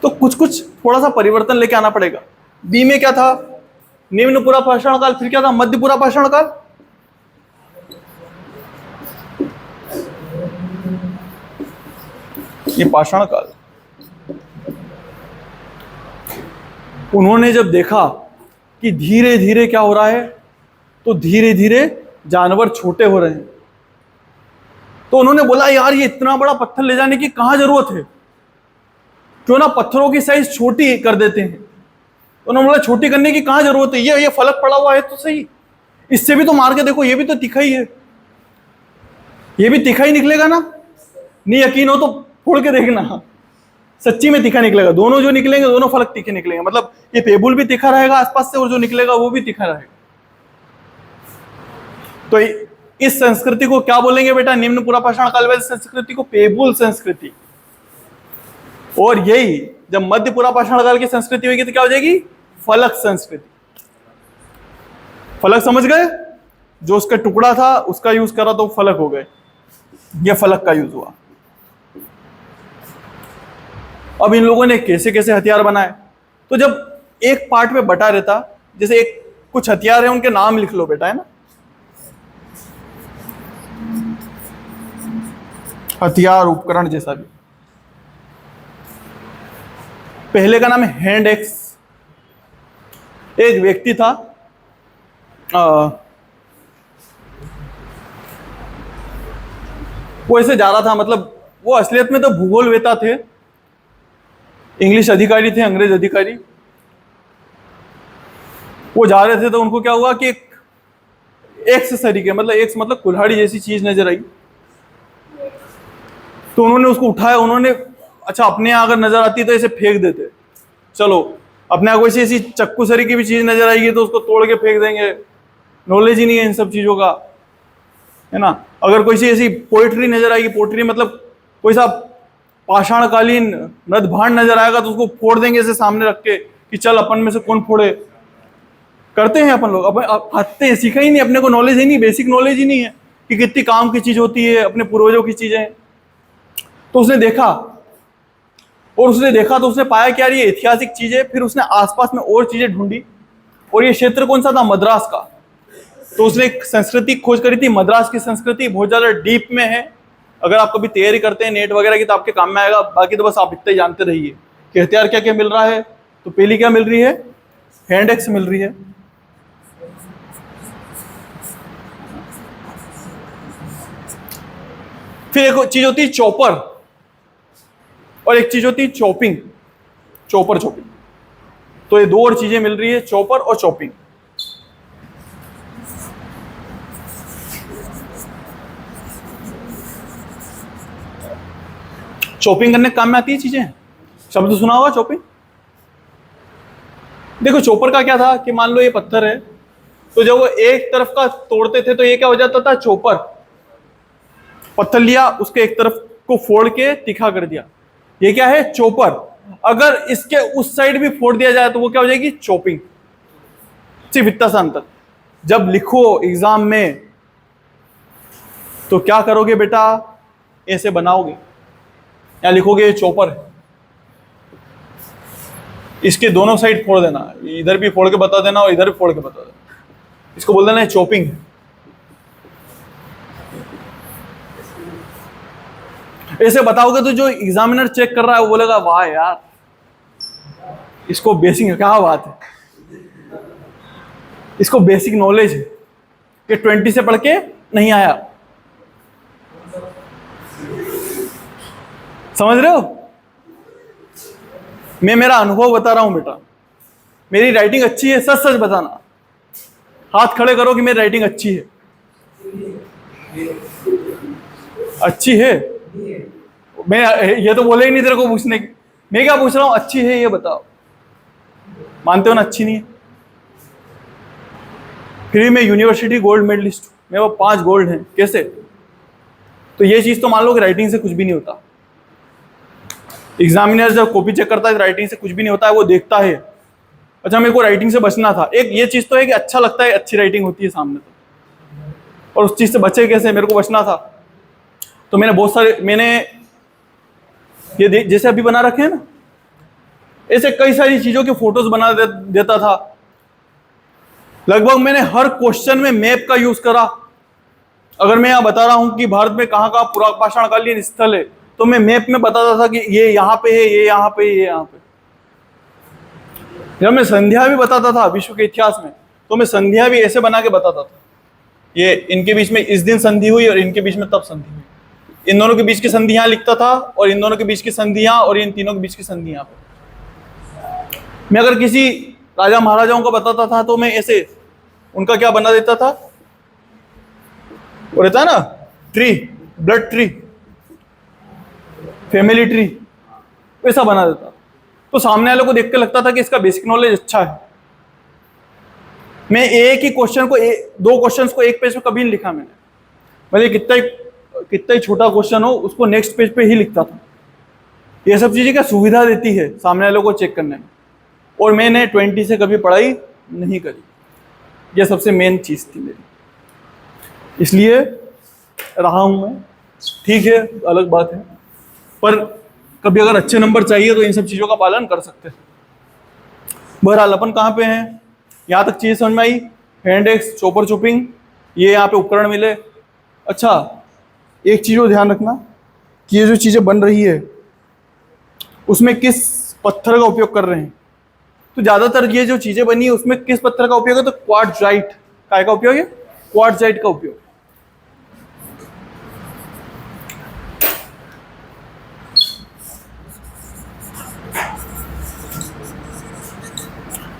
तो कुछ कुछ थोड़ा सा परिवर्तन लेके आना पड़ेगा। बी में क्या था? निम्न पूरा भाषण काल, फिर क्या था? मध्य पूरा भाषण काल। ये पाषाण काल। उन्होंने जब देखा कि धीरे धीरे क्या हो रहा है, तो धीरे धीरे जानवर छोटे हो रहे हैं, तो उन्होंने बोला यार ये इतना बड़ा पत्थर ले जाने की कहां जरूरत है, क्यों ना पत्थरों की साइज छोटी कर देते हैं। तो उन्होंने बोला छोटी करने की कहां जरूरत है, ये फलक पड़ा हुआ है तो सही, इससे भी तो मार के देखो, ये भी तो तीखा ही है, ये भी तीखा ही निकलेगा ना। नहीं यकीन हो तो फोड़ के देखना, सच्ची में तीखा निकलेगा। दोनों जो निकलेंगे दोनों फलक तीखे निकलेंगे, मतलब ये टेबुल भी तीखा रहेगा आसपास से, और जो निकलेगा वो भी तीखा रहेगा। तो इस संस्कृति को क्या बोलेंगे बेटा? निम्न पूरा पाषाण काल वाली संस्कृति को पेबुल संस्कृति। और यही जब मध्य पूरा पाषाण काल की संस्कृति होगी तो क्या हो जाएगी? फलक संस्कृति। फलक समझ गए? जो उसका टुकड़ा था उसका यूज करा तो फलक हो गए, यह फलक का यूज हुआ। अब इन लोगों ने कैसे कैसे हथियार बनाए, तो जब एक पार्ट में बटा रहता, जैसे एक कुछ हथियार है उनके नाम लिख लो बेटा, है ना, हथियार उपकरण जैसा भी। पहले का नाम है हैंड एक्स। एक व्यक्ति था, वो ऐसे जा रहा था, मतलब वो असलियत में तो भूगोल वेता थे, इंग्लिश अधिकारी थे, अंग्रेज अधिकारी। वो जा रहे थे तो उनको क्या हुआ कि एक एक्स तरीके, मतलब एक्स मतलब कुल्हाड़ी जैसी चीज नजर आई। तो उन्होंने उसको उठाया, उन्होंने अच्छा अपने यहाँ अगर नजर आती तो ऐसे फेंक देते, चलो अपने यहाँ कोई ऐसी चक्कू सरी की भी चीज नजर आएगी तो उसको तोड़ के फेंक देंगे, नॉलेज ही नहीं है इन सब चीजों का, है ना। अगर कोई सी ऐसी पोइट्री नजर आएगी, पोइट्री मतलब कोई सा पाषाणकालीन नदभांड नजर आएगा तो उसको फोड़ देंगे ऐसे सामने रख के कि चल अपन में से कौन फोड़े। करते हैं अपन लोग, अपन आते हैं, सीखा ही नहीं, अपने को नॉलेज ही नहीं, बेसिक नॉलेज ही नहीं है कि कितनी काम की चीज होती है, अपने पूर्वजों की चीजें। तो उसने देखा, और उसने देखा तो उसने पाया कि यार ये ऐतिहासिक चीज है। फिर उसने आसपास में और चीजें ढूंढी, और ये क्षेत्र कौन सा था? मद्रास का। तो उसने एक संस्कृति खोज करी थी, मद्रास की संस्कृति बहुत ज्यादा डीप में है। अगर आप कभी तैयारी करते हैं नेट वगैरह की तो आपके काम में आएगा, बाकी तो बस आप इतना ही जानते रहिए कि हथियार क्या क्या मिल रहा है। तो पहली क्या मिल रही है? हैंड एक्स मिल रही है। फिर एक चीज होती है चॉपर, और एक चीज होती है चॉपिंग, चॉपर चॉपिंग। तो ये दो और चीजें मिल रही है, चॉपर और चॉपिंग। चॉपिंग करने के काम में आती है चीजें, शब्द सुना होगा चॉपिंग। देखो चॉपर का क्या था कि मान लो ये पत्थर है, तो जब वो एक तरफ का तोड़ते थे तो ये क्या हो जाता था? चॉपर। पत्थर लिया, उसके एक तरफ को फोड़ के तीखा कर दिया, ये क्या है? चॉपर। अगर इसके उस साइड भी फोड़ दिया जाए तो वो क्या हो जाएगी? चॉपिंग। सिर्फ इतना सा अंतर। जब लिखो एग्जाम में तो क्या करोगे बेटा? ऐसे बनाओगे या लिखोगे ये चॉपर है, इसके दोनों साइड फोड़ देना, इधर भी फोड़ के बता देना और इधर भी फोड़ के बता देना, इसको बोल देना है चॉपिंग है। ऐसे बताओगे तो जो एग्जामिनर चेक कर रहा है वो बोलेगा वाह यार इसको बेसिक है, क्या बात है, इसको बेसिक नॉलेज है, कि 20 से पढ़ के नहीं आया। समझ रहे हो? मैं मेरा अनुभव बता रहा हूं बेटा, मेरी राइटिंग अच्छी है, सच सच बताना, हाथ खड़े करो कि मेरी राइटिंग अच्छी है। अच्छी है? मैं ये तो बोले ही नहीं तेरे को पूछने की, मैं क्या पूछ रहा हूं? अच्छी है ये बताओ। मानते हो ना अच्छी नहीं है? फिर मैं यूनिवर्सिटी गोल्ड मेडलिस्ट हूं, मेरे वो 5 गोल्ड हैं। कैसे? तो ये चीज तो मान लो कि राइटिंग से कुछ भी नहीं होता। एग्जामिनर जब कॉपी चेक करता है राइटिंग से कुछ भी नहीं होता है, वो देखता है अच्छा मेरे को राइटिंग से बचना था। एक ये चीज तो है कि अच्छा लगता है, अच्छी राइटिंग होती है सामने तो, और उस चीज से बचे कैसे? मेरे को बचना था। तो मैंने बहुत सारे, मैंने ये जैसे अभी बना रखे हैं ना, ऐसे कई सारी चीजों की फोटोज बना देता था। लगभग मैंने हर क्वेश्चन में मैप का यूज करा। अगर मैं यहाँ बता रहा हूं कि भारत में कहाँ कहाँ पुरापाषाणकालीन स्थल है, तो मैं मैप में बताता था कि ये यहाँ पे है, ये यहाँ पे, ये यहाँ पे। जब मैं संध्या भी बताता था विश्व के इतिहास में, तो मैं संध्या भी ऐसे बना के बताता था, ये इनके बीच में इस दिन संधि हुई और इनके बीच में तब संधि हुई। इन दोनों के बीच की संधि यहाँ लिखता था और इन दोनों के बीच की संधि यहाँ और इन तीनों के बीच की संधि यहाँ पे। मैं अगर किसी राजा महाराजाओं को बताता था तो मैं ऐसे उनका क्या बना देता था, वो रहता है ना tree, blood tree, family tree, वैसा बना देता। तो सामने वाले को देख के लगता था कि इसका बेसिक नॉलेज अच्छा है। मैं एक ही क्वेश्चन को दो क्वेश्चंस को एक पेज पे कभी नहीं लिखा मैंने, भले कितना ही छोटा क्वेश्चन हो उसको नेक्स्ट पेज पे ही लिखता था। ये सब चीजें क्या सुविधा देती है सामने वालों को चेक करने में। और मैंने 20 से कभी पढ़ाई नहीं करी, यह सबसे मेन चीज थी मेरी, इसलिए रहा हूं मैं। ठीक है, अलग बात है, पर कभी अगर अच्छे नंबर चाहिए तो इन सब चीजों का पालन कर सकते हैं। बहरहाल अपन कहाँ पे हैं, यहाँ तक चीज समझ में आई। हैंड एक्स, चॉपर चॉपिंग, ये यहाँ पे उपकरण मिले। अच्छा, एक चीज को ध्यान रखना कि ये जो चीजें बन रही है उसमें किस पत्थर का उपयोग कर रहे हैं। तो ज्यादातर ये जो चीजें बनी है उसमें किस पत्थर का उपयोग है, तो क्वार्ट्जाइट का उपयोग है, क्वार्ट्जाइट का उपयोग।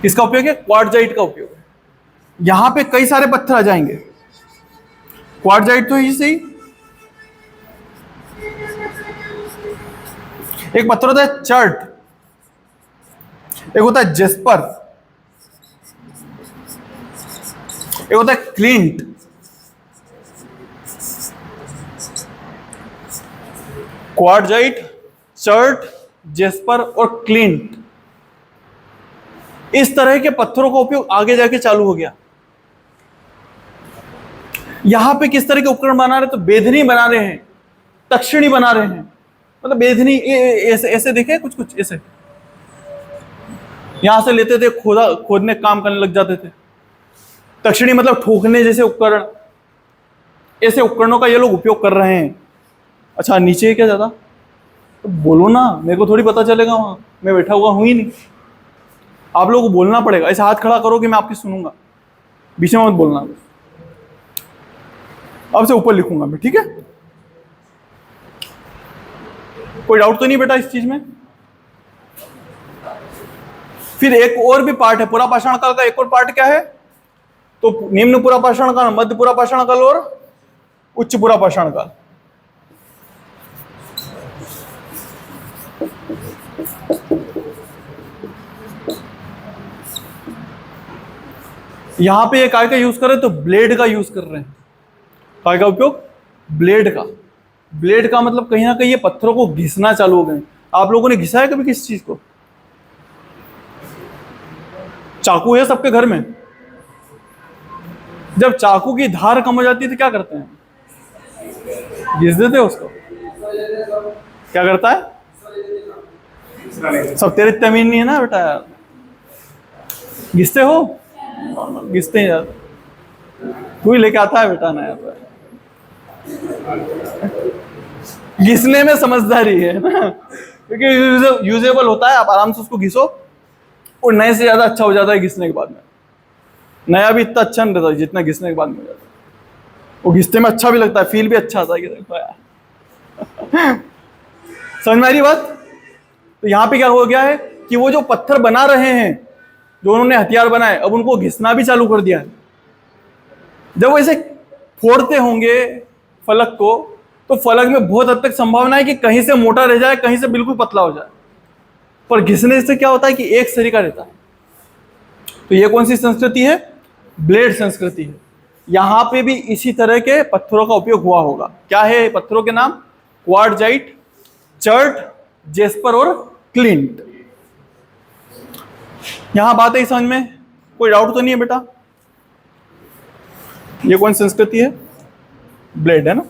किसका उपयोग है, क्वार्ट्जाइट का उपयोग है। यहां पे कई सारे पत्थर आ जाएंगे। क्वार्ट्जाइट तो ही सही, एक पत्थर होता है चर्ट, एक होता है जेस्पर, एक होता है क्लिंट। क्वार्ट्जाइट, चर्ट, जेस्पर और क्लिंट, इस तरह के पत्थरों का उपयोग आगे जाके चालू हो गया। यहां पे किस तरह के उपकरण बना रहे, तो बेधनी बना रहे हैं, तक्षिणी बना रहे हैं। मतलब बेधनी ऐसे ऐसे देखे कुछ ऐसे, यहां से लेते थे, खोदने काम करने लग जाते थे। तक्षिणी मतलब ठोकने जैसे उपकरण, ऐसे उपकरणों का ये लोग उपयोग कर रहे हैं। अच्छा, नीचे क्या ज्यादा, तो बोलो ना, मेरे को थोड़ी पता चलेगा, वहां मैं बैठा हुआ हूं ही नहीं। आप लोगों को बोलना पड़ेगा, ऐसे हाथ खड़ा करो कि मैं आपकी सुनूंगा, बीच में मत बोलना। अब से ऊपर लिखूंगा मैं, ठीक है। कोई डाउट तो नहीं बेटा इस चीज में। फिर एक और भी पार्ट है पुरापाषाण काल का। एक और पार्ट क्या है, तो निम्न पुरापाषाण काल, मध्य पुरापाषाण काल और उच्च पुरापाषाण काल। यहां पे ये काय का यूज कर रहे हैं, तो ब्लेड का यूज कर रहे हैं। काय का उपयोग, ब्लेड का। ब्लेड का मतलब कहीं ना कहीं ये पत्थरों को घिसना चालू हो गए। आप लोगों ने घिसा है कभी किसी चीज को? चाकू है सबके घर में। जब चाकू की धार कम हो जाती है तो क्या करते हैं, घिस देते हैं उसको। क्या करता है, सब तेरे जमीन नहीं है ना बेटा यार, घिसते हो, घिसते हैं यार, तू ही लेके आता है बेटा ना यार। घिसने में समझदारी है ना, क्योंकि यूजेबल होता है, आप आराम से उसको घिसो और नए से ज्यादा अच्छा हो जाता है घिसने के बाद में। नया भी इतना अच्छा नहीं रहता जितना घिसने के बाद में हो जाता है। वो घिसने में अच्छा भी लगता है, फील भी अच्छा आता है कि देखो यार। समझ में आ रही बात? तो यहाँ पे क्या हो गया है कि वो जो पत्थर बना रहे हैं, जो उन्होंने हथियार बनाए, अब उनको घिसना भी चालू कर दिया है। जब वो ऐसे फोड़ते होंगे फलक को, तो फलक में बहुत हद तक संभावना है कि कहीं से मोटा रह जाए, कहीं से बिल्कुल पतला हो जाए। पर घिसने से क्या होता है कि एक सरी का रहता है। तो ये कौन सी संस्कृति है, ब्लेड संस्कृति है। यहां पे भी इसी तरह के पत्थरों का उपयोग हुआ होगा। क्या है पत्थरों के नाम, क्वार्ट्जाइट, चर्ट, जेस्पर और क्लिंट। यहां बात है समझ में, कोई डाउट तो नहीं है बेटा? ये कौन संस्कृति है, ब्लेड है ना।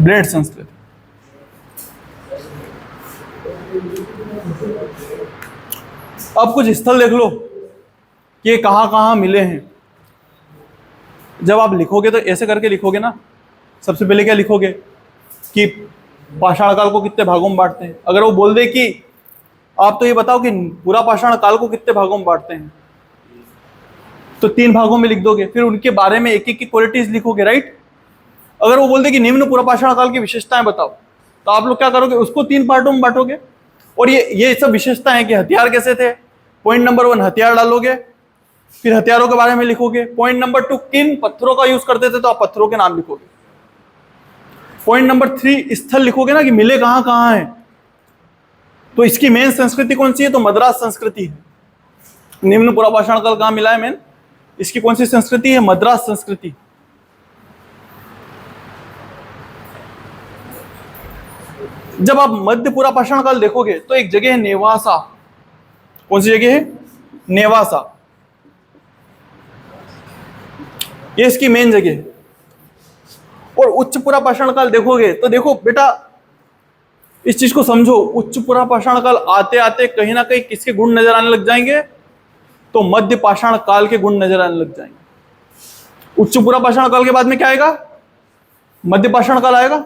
ब्लेड संस्कृति। अब कुछ स्थल देख लो कि ये कहाँ कहाँ मिले हैं। जब आप लिखोगे तो ऐसे करके लिखोगे ना, सबसे पहले क्या लिखोगे कि पाषाण काल को कितने भागों में बांटते हैं। अगर वो बोल दे कि आप तो ये बताओ कि पूरा पाषाण काल को कितने भागों में बांटते हैं, तो 3 भागों में लिख दोगे। फिर उनके बारे में एक एक की क्वालिटीज लिखोगे, राइट। अगर वो बोल दे कि निम्न पूरा पाषाण काल की विशेषताएं बताओ, तो आप लोग क्या करोगे, उसको 3 पार्टों में बांटोगे। और ये सब विशेषताएं कि हथियार कैसे थे, पॉइंट नंबर 1 हथियार डालोगे, फिर हथियारों के बारे में लिखोगे। पॉइंट नंबर 2 किन पत्थरों का यूज करते थे, तो आप पत्थरों के नाम लिखोगे। पॉइंट नंबर 3 स्थल लिखोगे ना कि मिले कहां कहां है। तो इसकी मेन संस्कृति कौन सी है, तो मद्रास संस्कृति है। निम्न पूरा पाषाण काल कहां मिला है मेन, इसकी कौन सी संस्कृति है, मद्रास संस्कृति। जब आप मध्य पूरा पाषाण काल देखोगे तो एक जगह है नेवासा। कौन सी जगह है, नेवासा। ये इसकी मेन जगह है। और उच्च पूरा पाषाण काल देखोगे तो देखो बेटा, इस चीज को समझो, उच्च पूरा पाषाण काल आते आते कहीं ना कहीं किसके गुण नजर आने लग जाएंगे, तो मध्य पाषाण काल के गुण नजर आने लग जाएंगे। उच्च पूरा पाषाण काल के बाद में क्या आएगा, मध्य पाषाण काल आएगा।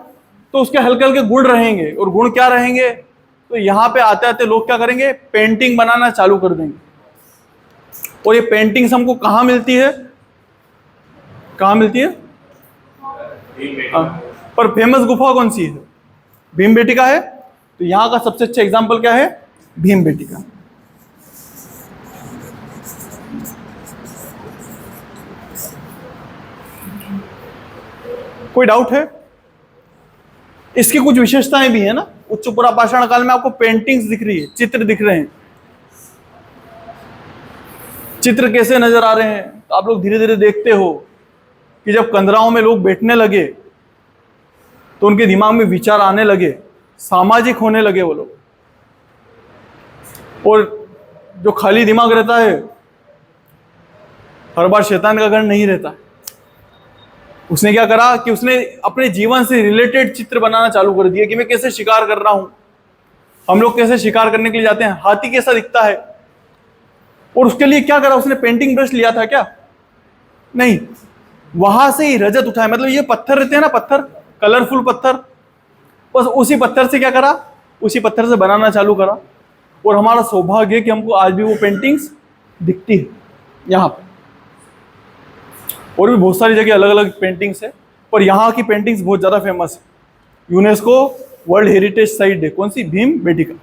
तो उसके हल्के हल्के गुण रहेंगे। और गुण क्या रहेंगे, तो यहां पे आते आते लोग क्या करेंगे, पेंटिंग बनाना चालू कर देंगे। और ये पेंटिंग्स हमको कहां मिलती है, कहां मिलती है, पर फेमस गुफा कौन सी है, भीमबेटका है। तो यहां का सबसे अच्छा एग्जांपल क्या है, भीमबेटका। कोई डाउट है, इसकी कुछ विशेषताएं भी है ना। उच्च पूरा पाषाण काल में आपको पेंटिंग्स दिख रही है, चित्र दिख रहे हैं। चित्र कैसे नजर आ रहे हैं, तो आप लोग धीरे धीरे देखते हो कि जब कंदराओं में लोग बैठने लगे तो उनके दिमाग में विचार आने लगे, सामाजिक होने लगे वो लोग। और जो खाली दिमाग रहता है, हर बार शैतान का घर नहीं रहता। उसने क्या करा कि उसने अपने जीवन से रिलेटेड चित्र बनाना चालू कर दिया कि मैं कैसे शिकार कर रहा हूं। हम लोग कैसे शिकार करने के लिए जाते हैं, हाथी कैसा दिखता है। और उसके लिए क्या करा, उसने पेंटिंग ब्रश लिया था क्या, नहीं, वहां से ही रजत उठाया। मतलब ये पत्थर रहते हैं ना, पत्थर, कलरफुल पत्थर, बस उसी पत्थर से क्या करा, उसी पत्थर से बनाना चालू करा। और हमारा सौभाग्य है कि हमको आज भी वो पेंटिंग्स दिखती है यहाँ पे। और भी बहुत सारी जगह अलग अलग पेंटिंग्स है, पर यहाँ की पेंटिंग्स बहुत ज़्यादा फेमस है। यूनेस्को वर्ल्ड हेरिटेज साइट है, कौन सी, भीमबेटका।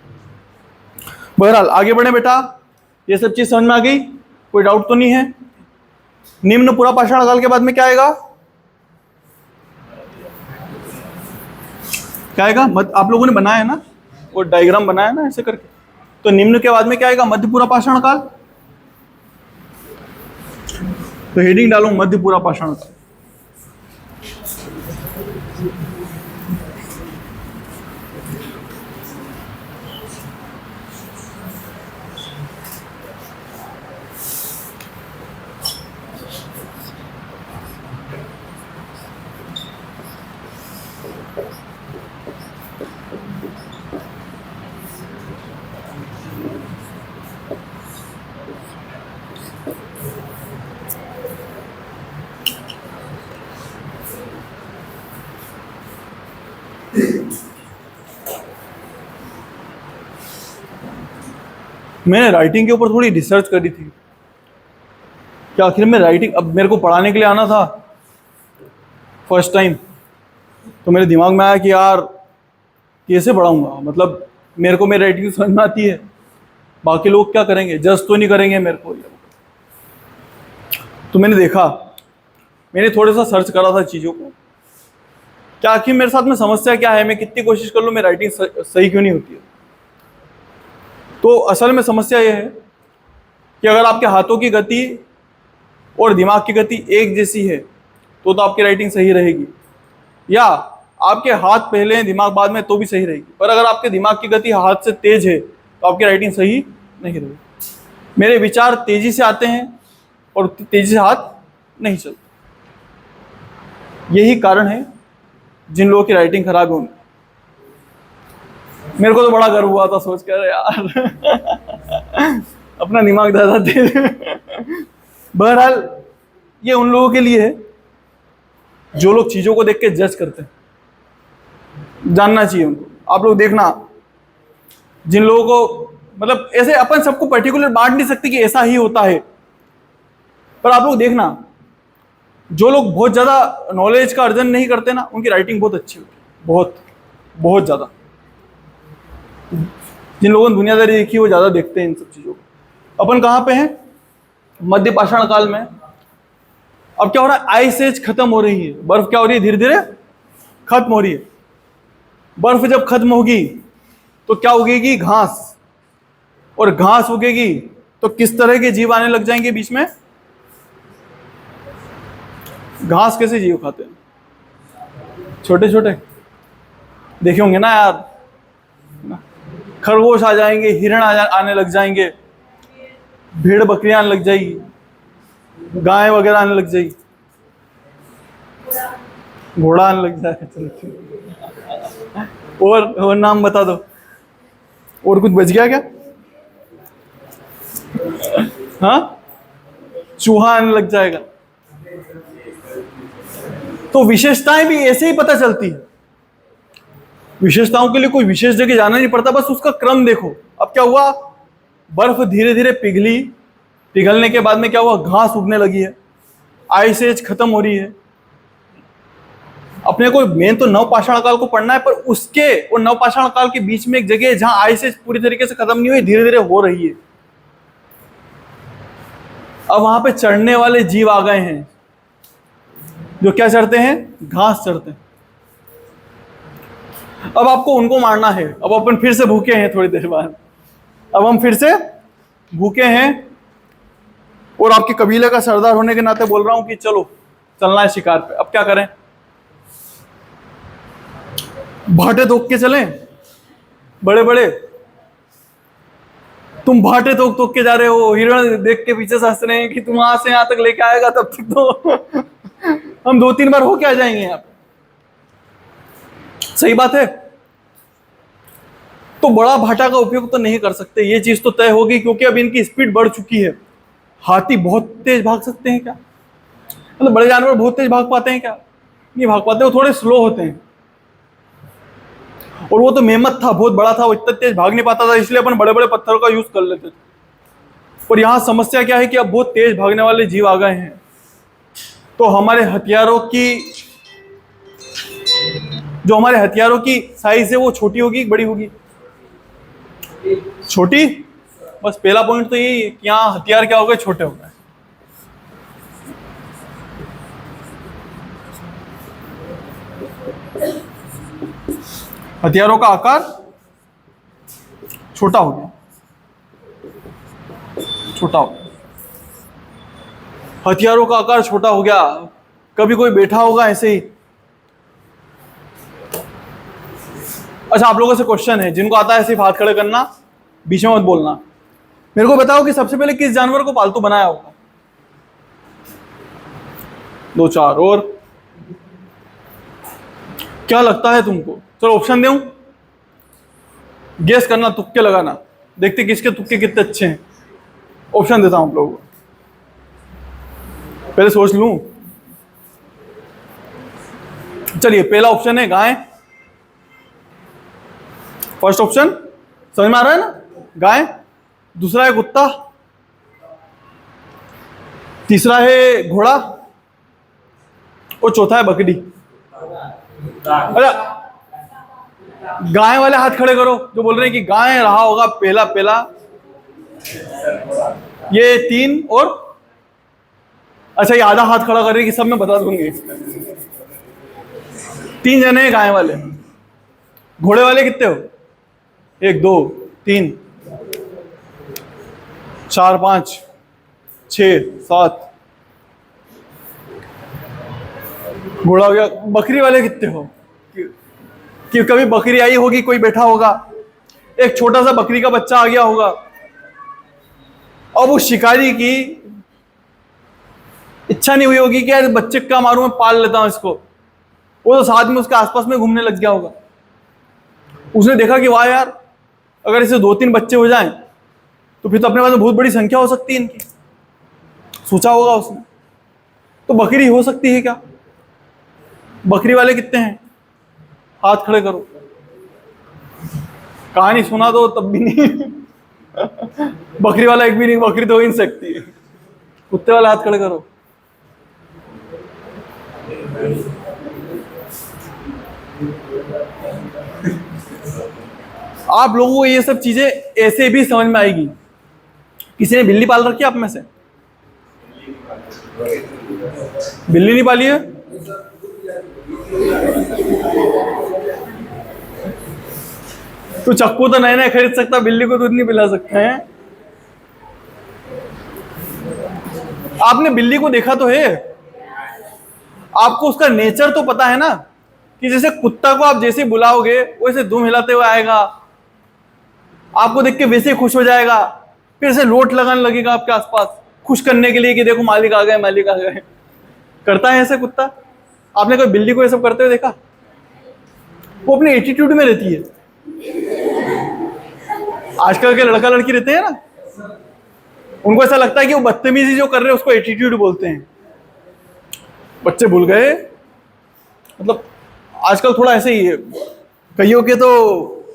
बहरहाल आगे बढ़े बेटा, ये सब चीज़ समझ में आ गई, कोई डाउट तो नहीं है। निम्न पूरा पाषाण काल के बाद में क्या आएगा, क्या आएगा, आप लोगों ने बनाया है ना, वो डायग्राम बनाया ना ऐसे करके। तो निम्न के बाद में क्या आएगा, मध्य पूरा पाषाण काल। तो हेडिंग डालो मध्य पूरा पाषाण काल। मैंने राइटिंग के ऊपर थोड़ी रिसर्च करी थी कि आखिर में राइटिंग, अब मेरे को पढ़ाने के लिए आना था फर्स्ट टाइम, तो मेरे दिमाग में आया कि यार कैसे पढ़ाऊंगा, मतलब मेरे को मेरी राइटिंग समझ में आती है, बाकी लोग क्या करेंगे, जज तो नहीं करेंगे मेरे को। तो मैंने देखा, मैंने थोड़ा सा सर्च करा था चीज़ों को, क्या आखिर मेरे साथ में समस्या क्या है, मैं कितनी कोशिश कर लूँ मेरी राइटिंग सही क्यों नहीं होती है। तो असल में समस्या यह है कि अगर आपके हाथों की गति और दिमाग की गति एक जैसी है तो आपकी राइटिंग सही रहेगी, या आपके हाथ पहले हैं दिमाग बाद में तो भी सही रहेगी। पर अगर आपके दिमाग की गति हाथ से तेज है तो आपकी राइटिंग सही नहीं रहेगी। मेरे विचार तेजी से आते हैं और तेजी से हाथ नहीं चलते। यही कारण है जिन लोगों की राइटिंग खराब है। मेरे को तो बड़ा गर्व हुआ था सोच कर यार अपना दिमाग ज्यादा तेज। बहरहाल ये उन लोगों के लिए है जो लोग चीजों को देख के जज करते हैं। जानना चाहिए उनको। आप लोग देखना, जिन लोगों को मतलब ऐसे अपन सबको पर्टिकुलर बांट नहीं सकते कि ऐसा ही होता है, पर आप लोग देखना जो लोग बहुत ज्यादा नॉलेज का अर्जन नहीं करते ना, उनकी राइटिंग बहुत अच्छी होती है, बहुत बहुत ज्यादा। जिन लोगों ने दुनियादारी देखी वो ज्यादा देखते हैं इन सब चीजों को। अपन कहाँ पे हैं? मध्य पाषाण काल में। अब क्या हो रहा है? आइस एज खत्म हो रही है, बर्फ क्या हो रही है? धीरे धीरे खत्म हो रही है। बर्फ जब खत्म होगी तो क्या उगेगी? घास। और घास उगेगी तो किस तरह के जीव आने लग जाएंगे बीच में? घास कैसे जीव खाते हैं? छोटे छोटे देखे होंगे ना यार। खरगोश आ जाएंगे, हिरण आने लग जाएंगे, भेड़ बकरियां आने लग जाएगी, गाय वगैरह आने लग जाएगी, घोड़ा आने लग जाएगा। और नाम बता दो, और कुछ बच गया क्या? हाँ, चूहा आने लग जाएगा। तो विशेषताएं भी ऐसे ही पता चलती है। विशेषताओं के लिए कोई विशेष जगह जाना नहीं पड़ता, बस उसका क्रम देखो। अब क्या हुआ? बर्फ धीरे धीरे पिघली, पिघलने के बाद में क्या हुआ? घास उगने लगी है, आइस एज खत्म हो रही है। अपने को मेन तो नवपाषाण काल को पढ़ना है, पर उसके और नवपाषाण काल के बीच में एक जगह है जहां आइस एज पूरी तरीके से खत्म नहीं हुई, धीरे धीरे हो रही है। अब वहां पे चढ़ने वाले जीव आ गए हैं जो क्या चढ़ते हैं? घास चढ़ते हैं। अब आपको उनको मारना है। अब अपन फिर से भूखे हैं थोड़ी देर बाद, अब हम फिर से भूखे हैं और आपके कबीले का सरदार होने के नाते बोल रहा हूं कि चलो चलना है शिकार पे। अब क्या करें? भाटे तोक के चलें? बड़े बड़े तुम भाटे तोक तोक के जा रहे हो, हिरण देख के पीछे से हंस रहे हैं कि तुम वहां से यहां तक लेके आएगा, तब तक तो हम 2-3 बार होके आ जाएंगे यहाँ पे। सही बात है। तो बड़ा भाटा का उपयोग तो नहीं कर सकते, ये चीज तो तय होगी, क्योंकि अब इनकी स्पीड बढ़ चुकी है। हाथी बहुत तेज भाग सकते हैं क्या? मतलब बड़े जानवर बहुत तेज भाग पाते हैं क्या? नहीं भाग पाते, वो थोड़े स्लो होते हैं। और वो तो मेहमत था, बहुत बड़ा था, वो इतना तेज भाग नहीं पाता था, इसलिए अपन बड़े बड़े पत्थरों का यूज कर लेते थे। और यहां समस्या क्या है कि अब बहुत तेज भागने वाले जीव आ गए हैं, तो हमारे हथियारों की जो हमारे हथियारों की साइज है वो छोटी होगी, बड़ी होगी? छोटी। बस पहला पॉइंट तो यही है कि यहाँ हथियार क्या हो गए? छोटे हो गए। हथियारों का आकार छोटा हो गया, छोटा हो गया। हथियारों का आकार छोटा हो गया। कभी कोई बैठा होगा ऐसे ही। अच्छा, आप लोगों से क्वेश्चन है, जिनको आता है सिर्फ हाथ खड़े करना, बीच में मत बोलना। मेरे को बताओ कि सबसे पहले किस जानवर को पालतू बनाया होगा? 2-4 और क्या लगता है तुमको? चलो ऑप्शन दूं, गेस करना, तुक्के लगाना, देखते किसके तुक्के कितने अच्छे हैं। ऑप्शन देता हूं आप लोगों को, पहले सोच लूं। चलिए, पहला ऑप्शन है गाय। फर्स्ट ऑप्शन समझ में आ रहा है ना? गाय। दूसरा है कुत्ता, तीसरा है घोड़ा, और चौथा है बकरी। अच्छा, गाय वाले हाथ खड़े करो जो बोल रहे हैं कि गाय रहा होगा पहला पहला। ये 3 और अच्छा, ये आधा हाथ खड़ा कर रहे कि सब मैं बता दूंगी। 3 जने हैं गाय वाले। घोड़े वाले कितने हो? 1 2 3 4 5 6 7। घोड़ा हो गया। बकरी वाले कितने हो? कि कभी बकरी आई होगी, कोई बैठा होगा, एक छोटा सा बकरी का बच्चा आ गया होगा, अब उस शिकारी की इच्छा नहीं हुई होगी कि यार बच्चे का मारूं, मैं पाल लेता हूं इसको। वो तो साथ में उसके आसपास में घूमने लग गया होगा। उसने देखा कि वाह यार, अगर इसे 2-3 बच्चे हो जाएं तो फिर तो अपने पास में बहुत बड़ी संख्या हो सकती है इनकी, सोचा होगा उसने। तो बकरी हो सकती है क्या? बकरी वाले कितने हैं? हाथ खड़े करो। कहानी सुना दो तब भी नहीं। बकरी वाला एक भी नहीं, बकरी तो हो ही नहीं सकती है। कुत्ते वाले हाथ खड़े करो। आप लोगों को ये सब चीजें ऐसे भी समझ में आएगी। किसी ने बिल्ली पाल रखी है आप में से? बिल्ली नहीं पाली है? तो चक्कू तो नए नए खरीद सकता, बिल्ली को दूध नहीं पिला सकते हैं। आपने बिल्ली को देखा तो है, आपको उसका नेचर तो पता है ना, कि जैसे कुत्ता को आप जैसे बुलाओगे वैसे दुम हिलाते हुए आएगा, आपको देख के वैसे खुश हो जाएगा, फिर से लोट लगाने लगेगा आपके आसपास खुश करने के लिए कि देखो मालिक आ गए, मालिक आ गए। करता है ऐसे कुत्ता? आपने कोई बिल्ली को ये सब करते हुए देखा? वो अपने एटीट्यूड में रहती है। आजकल के लड़का लड़की रहते हैं ना, उनको ऐसा लगता है कि वो बदतमीजी जो कर रहे हैं उसको एटीट्यूड बोलते हैं। बच्चे भूल गए, मतलब आजकल थोड़ा ऐसे ही है। कईयों के तो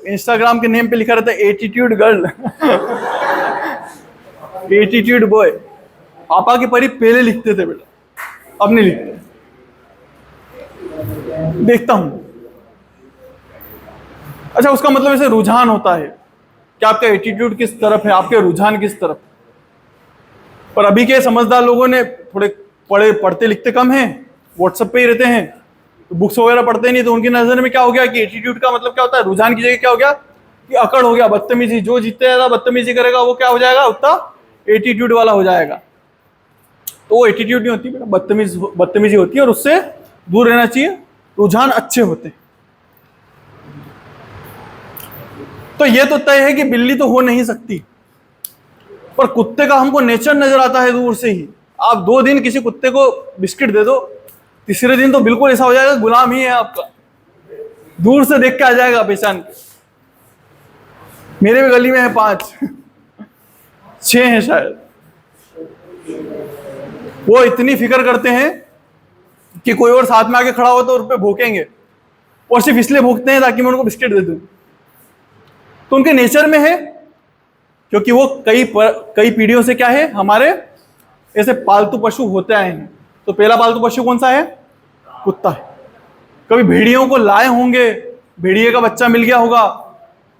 इंस्टाग्राम के नेम पे लिखा रहता है एटीट्यूड गर्ल, एटीट्यूड बॉय। पापा की परी पहले लिखते थे बेटा, अब नहीं लिखते। देखता हूं। अच्छा, उसका मतलब ऐसे रुझान होता है कि आपका एटीट्यूड किस तरफ है, आपके रुझान किस तरफ। पर अभी के समझदार लोगों ने थोड़े पढ़ते लिखते कम हैं, व्हाट्सएप पे ही रहते हैं, तो बुक्स वगैरह पढ़ते नहीं, तो उनकी नजर में क्या हो गया कि एटीट्यूड का मतलब क्या होता है, रुझान की जगह क्या हो गया कि अकड़ हो गया, बदतमीजी। जो जितने ज्यादा बदतमीजी करेगा वो क्या हो जाएगा, उतना एटीट्यूड वाला हो जाएगा। तो वो एटीट्यूड नहीं होती बेटा, बदतमीजी होती है, और उससे दूर रहना चाहिए। रुझान अच्छे होते हैं। तो ये तो तय है कि बिल्ली तो हो नहीं सकती, पर कुत्ते का हमको नेचर नजर आता है दूर से ही। आप 2 दिन किसी कुत्ते को बिस्किट दे दो, तीसरे दिन तो बिल्कुल ऐसा हो जाएगा गुलाम ही है आपका, दूर से देख के आ जाएगा पहचान के। मेरे भी गली में है 5 6 हैं शायद। वो इतनी फिक्र करते हैं कि कोई और साथ में आके खड़ा हो तो उन पे भूकेंगे, और सिर्फ इसलिए भूखते हैं ताकि मैं उनको बिस्किट दे दूं। तो उनके नेचर में है, क्योंकि वो कई पीढ़ियों से क्या है, हमारे ऐसे पालतू पशु होते आए हैं। तो पहला पालतू पशु कौन सा है? कुत्ता है। कभी भेड़ियों को लाए होंगे, भेड़िए का बच्चा मिल गया होगा,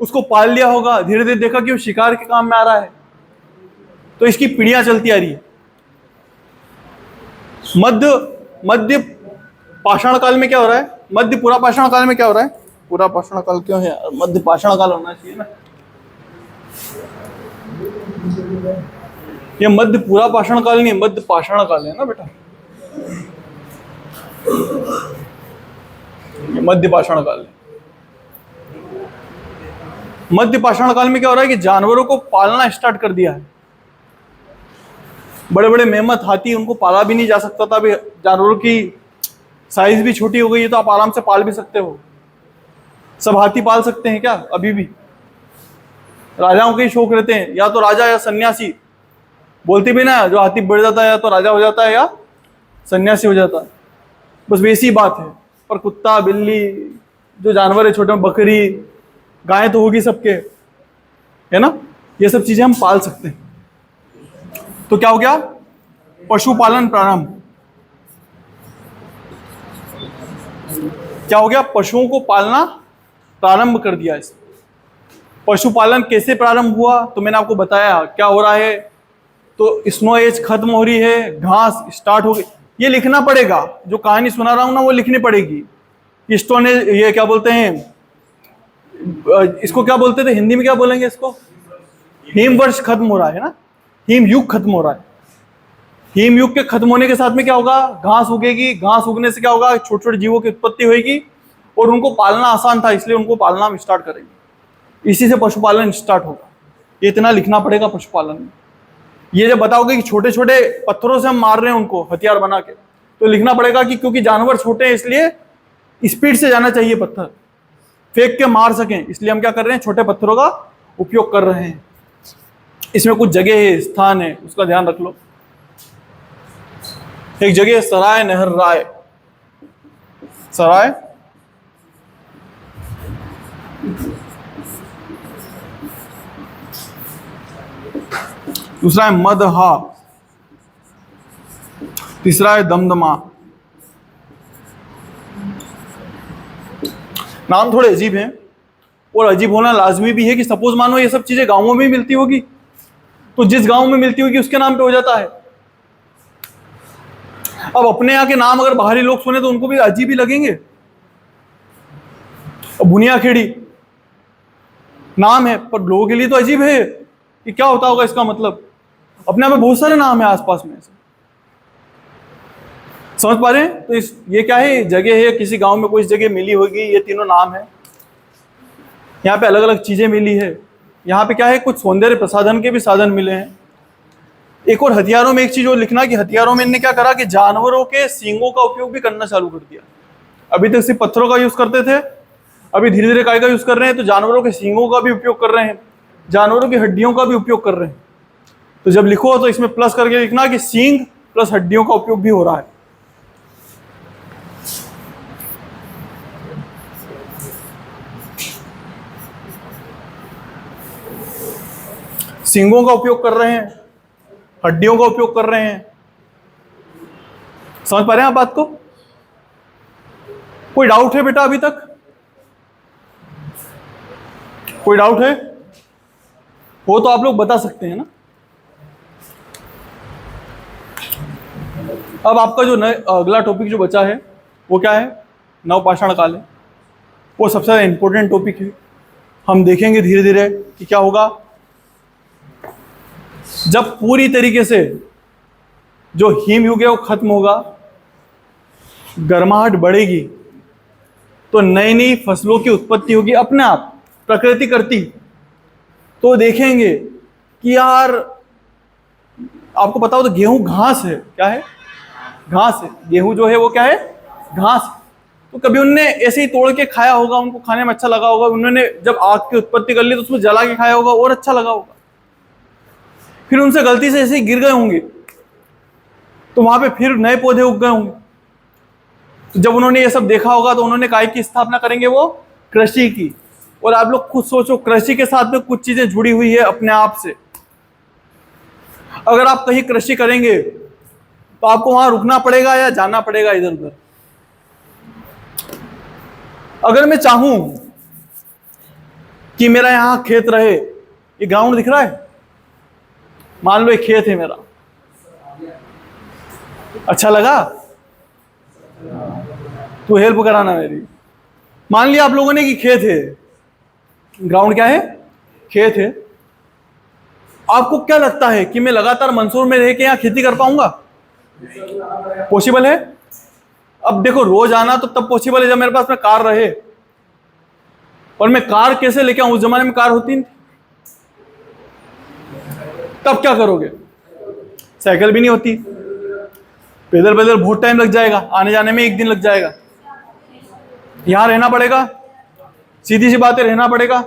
उसको पाल लिया होगा, धीरे धीरे देखा कि वो शिकार के काम में आ रहा है, तो इसकी पीढ़ियां चलती आ रही है। मध्य पाषाण काल में क्या हो रहा है? मध्य पूरा पाषाण काल में क्या हो रहा है? पूरा पाषाण काल क्यों है? मध्य पाषाण काल होना चाहिए ना। ये मध्य पूरा पाषाण काल नहीं, मध्य पाषाण काल है ना बेटा। ये मध्य पाषाण काल है। मध्य पाषाण काल में क्या हो रहा है कि जानवरों को पालना स्टार्ट कर दिया है। बड़े बड़े मेहमत हाथी, उनको पाला भी नहीं जा सकता था। अभी जानवरों की साइज भी छोटी हो गई है, तो आप आराम से पाल भी सकते हो। सब हाथी पाल सकते हैं क्या? अभी भी राजाओं के ही शौक रहते हैं, या तो राजा या सन्यासी। बोलते भी ना, जो हाथी बढ़ जाता है या तो राजा हो जाता है या सन्यासी हो जाता है, बस वैसी बात है। पर कुत्ता, बिल्ली, जो जानवर है छोटे, बकरी, गाय तो होगी सबके, है ना, ये सब चीजें हम पाल सकते हैं। तो क्या हो गया? पशुपालन प्रारंभ। क्या हो गया? पशुओं को पालना प्रारंभ कर दिया। इस पशुपालन कैसे प्रारंभ हुआ तो मैंने आपको बताया क्या हो रहा है। तो स्नो एज खत्म हो रही है, घास स्टार्ट हो गई। ये लिखना पड़ेगा, जो कहानी सुना रहा हूं ना वो लिखनी पड़ेगी। स्टोन एज, ये क्या बोलते हैं इसको, क्या बोलते थे हिंदी में, क्या बोलेंगे इसको? हिम वर्ष खत्म हो रहा है ना, हिम युग खत्म हो रहा है। हिम युग के खत्म होने के साथ में क्या होगा? घास उगेगी। घास उगने से क्या होगा? छोटे छोटे जीवों की उत्पत्ति होगी, और उनको पालना आसान था, इसलिए उनको पालना हम स्टार्ट करेंगे। इसी से पशुपालन स्टार्ट होगा। ये इतना लिखना पड़ेगा पशुपालन में। ये जब बताओगे कि छोटे छोटे पत्थरों से हम मार रहे हैं उनको हथियार बना के, तो लिखना पड़ेगा कि क्योंकि जानवर छोटे हैं इसलिए स्पीड से जाना चाहिए पत्थर, फेंक के मार सकें, इसलिए हम क्या कर रहे हैं, छोटे पत्थरों का उपयोग कर रहे हैं। इसमें कुछ जगह है, स्थान है, उसका ध्यान रख लो। एक जगह है सराय नहर राय, सराय दूसरा है मदहा, तीसरा है दमदमा। नाम थोड़े अजीब हैं, और अजीब होना लाजमी भी है कि सपोज मानो ये सब चीजें गांवों में मिलती होगी, तो जिस गांव में मिलती होगी उसके नाम पे हो जाता है। अब अपने यहाँ के नाम अगर बाहरी लोग सुने तो उनको भी अजीब ही लगेंगे। अब बुनियाखेड़ी नाम है, पर लोगों के लिए तो अजीब है कि क्या होता होगा इसका मतलब। अपने यहाँ में बहुत सारे नाम है आसपास में, समझ पा रहे हैं? तो ये क्या है, जगह है, किसी गांव में कोई जगह मिली होगी, ये तीनों नाम है। यहाँ पे अलग अलग चीजें मिली है। यहाँ पे क्या है, कुछ सौंदर्य प्रसाधन के भी साधन मिले हैं। एक और हथियारों में एक चीज और लिखना कि हथियारों में इनने क्या करा कि जानवरों के सींगों का उपयोग भी करना चालू कर दिया। अभी तक सिर्फ पत्थरों का यूज करते थे, अभी धीरे धीरे काय का यूज कर रहे हैं, तो जानवरों के सींगों का भी उपयोग कर रहे हैं, जानवरों की हड्डियों का भी उपयोग कर रहे हैं। तो जब लिखो तो इसमें प्लस करके लिखना कि सींग प्लस हड्डियों का उपयोग भी हो रहा है। सींगों का उपयोग कर रहे हैं, हड्डियों का उपयोग कर रहे हैं। समझ पा रहे हैं आप बात को? कोई डाउट है बेटा अभी तक? कोई डाउट है? हो तो आप लोग बता सकते हैं ना। अब आपका जो अगला टॉपिक जो बचा है वो क्या है, नवपाषाण काल है। वो सबसे ज्यादा इंपॉर्टेंट टॉपिक है। हम देखेंगे धीरे धीरे कि क्या होगा जब पूरी तरीके से जो हिमयुग है वो खत्म होगा, गर्माहट बढ़ेगी, तो नई नई फसलों की उत्पत्ति होगी अपने आप, प्रकृति करती। तो देखेंगे कि यार आपको पता हो तो गेहूं घास है, क्या है, घास है। गेहूं जो है वो क्या है, घास। तो कभी उनने ऐसे ही तोड़ के खाया होगा, उनको खाने में अच्छा लगा होगा, उन्होंने जब आग की उत्पत्ति कर ली तो उसमें जला के खाया होगा और अच्छा लगा होगा। फिर उनसे गलती से ऐसे ही गिर गए होंगे तो वहां पे फिर नए पौधे उग गए होंगे। तो जब उन्होंने ये सब देखा होगा तो उन्होंने काय की स्थापना करेंगे, वो कृषि की। और आप लोग खुद सोचो, कृषि के साथ में कुछ चीजें जुड़ी हुई है अपने आप से। अगर आप कहीं कृषि करेंगे तो आपको वहां रुकना पड़ेगा या जाना पड़ेगा इधर उधर। अगर मैं चाहूं कि मेरा यहां खेत रहे, ये ग्राउंड दिख रहा है, मान लो एक खेत है मेरा, अच्छा लगा तो हेल्प कराना मेरी। मान लिया आप लोगों ने कि खेत है, ग्राउंड क्या है, खेत है। आपको क्या लगता है कि मैं लगातार मंसूर में रह के यहां खेती कर पाऊंगा? पॉसिबल है? अब देखो रोज आना तो तब पॉसिबल है जब मेरे पास में कार रहे, और मैं कार कैसे लेके आऊं? उस जमाने में कार होती नहीं, तब क्या करोगे? साइकिल भी नहीं होती, पैदल पैदल बहुत टाइम लग जाएगा, आने जाने में एक दिन लग जाएगा। यहां रहना पड़ेगा, सीधी सी बात है, रहना पड़ेगा।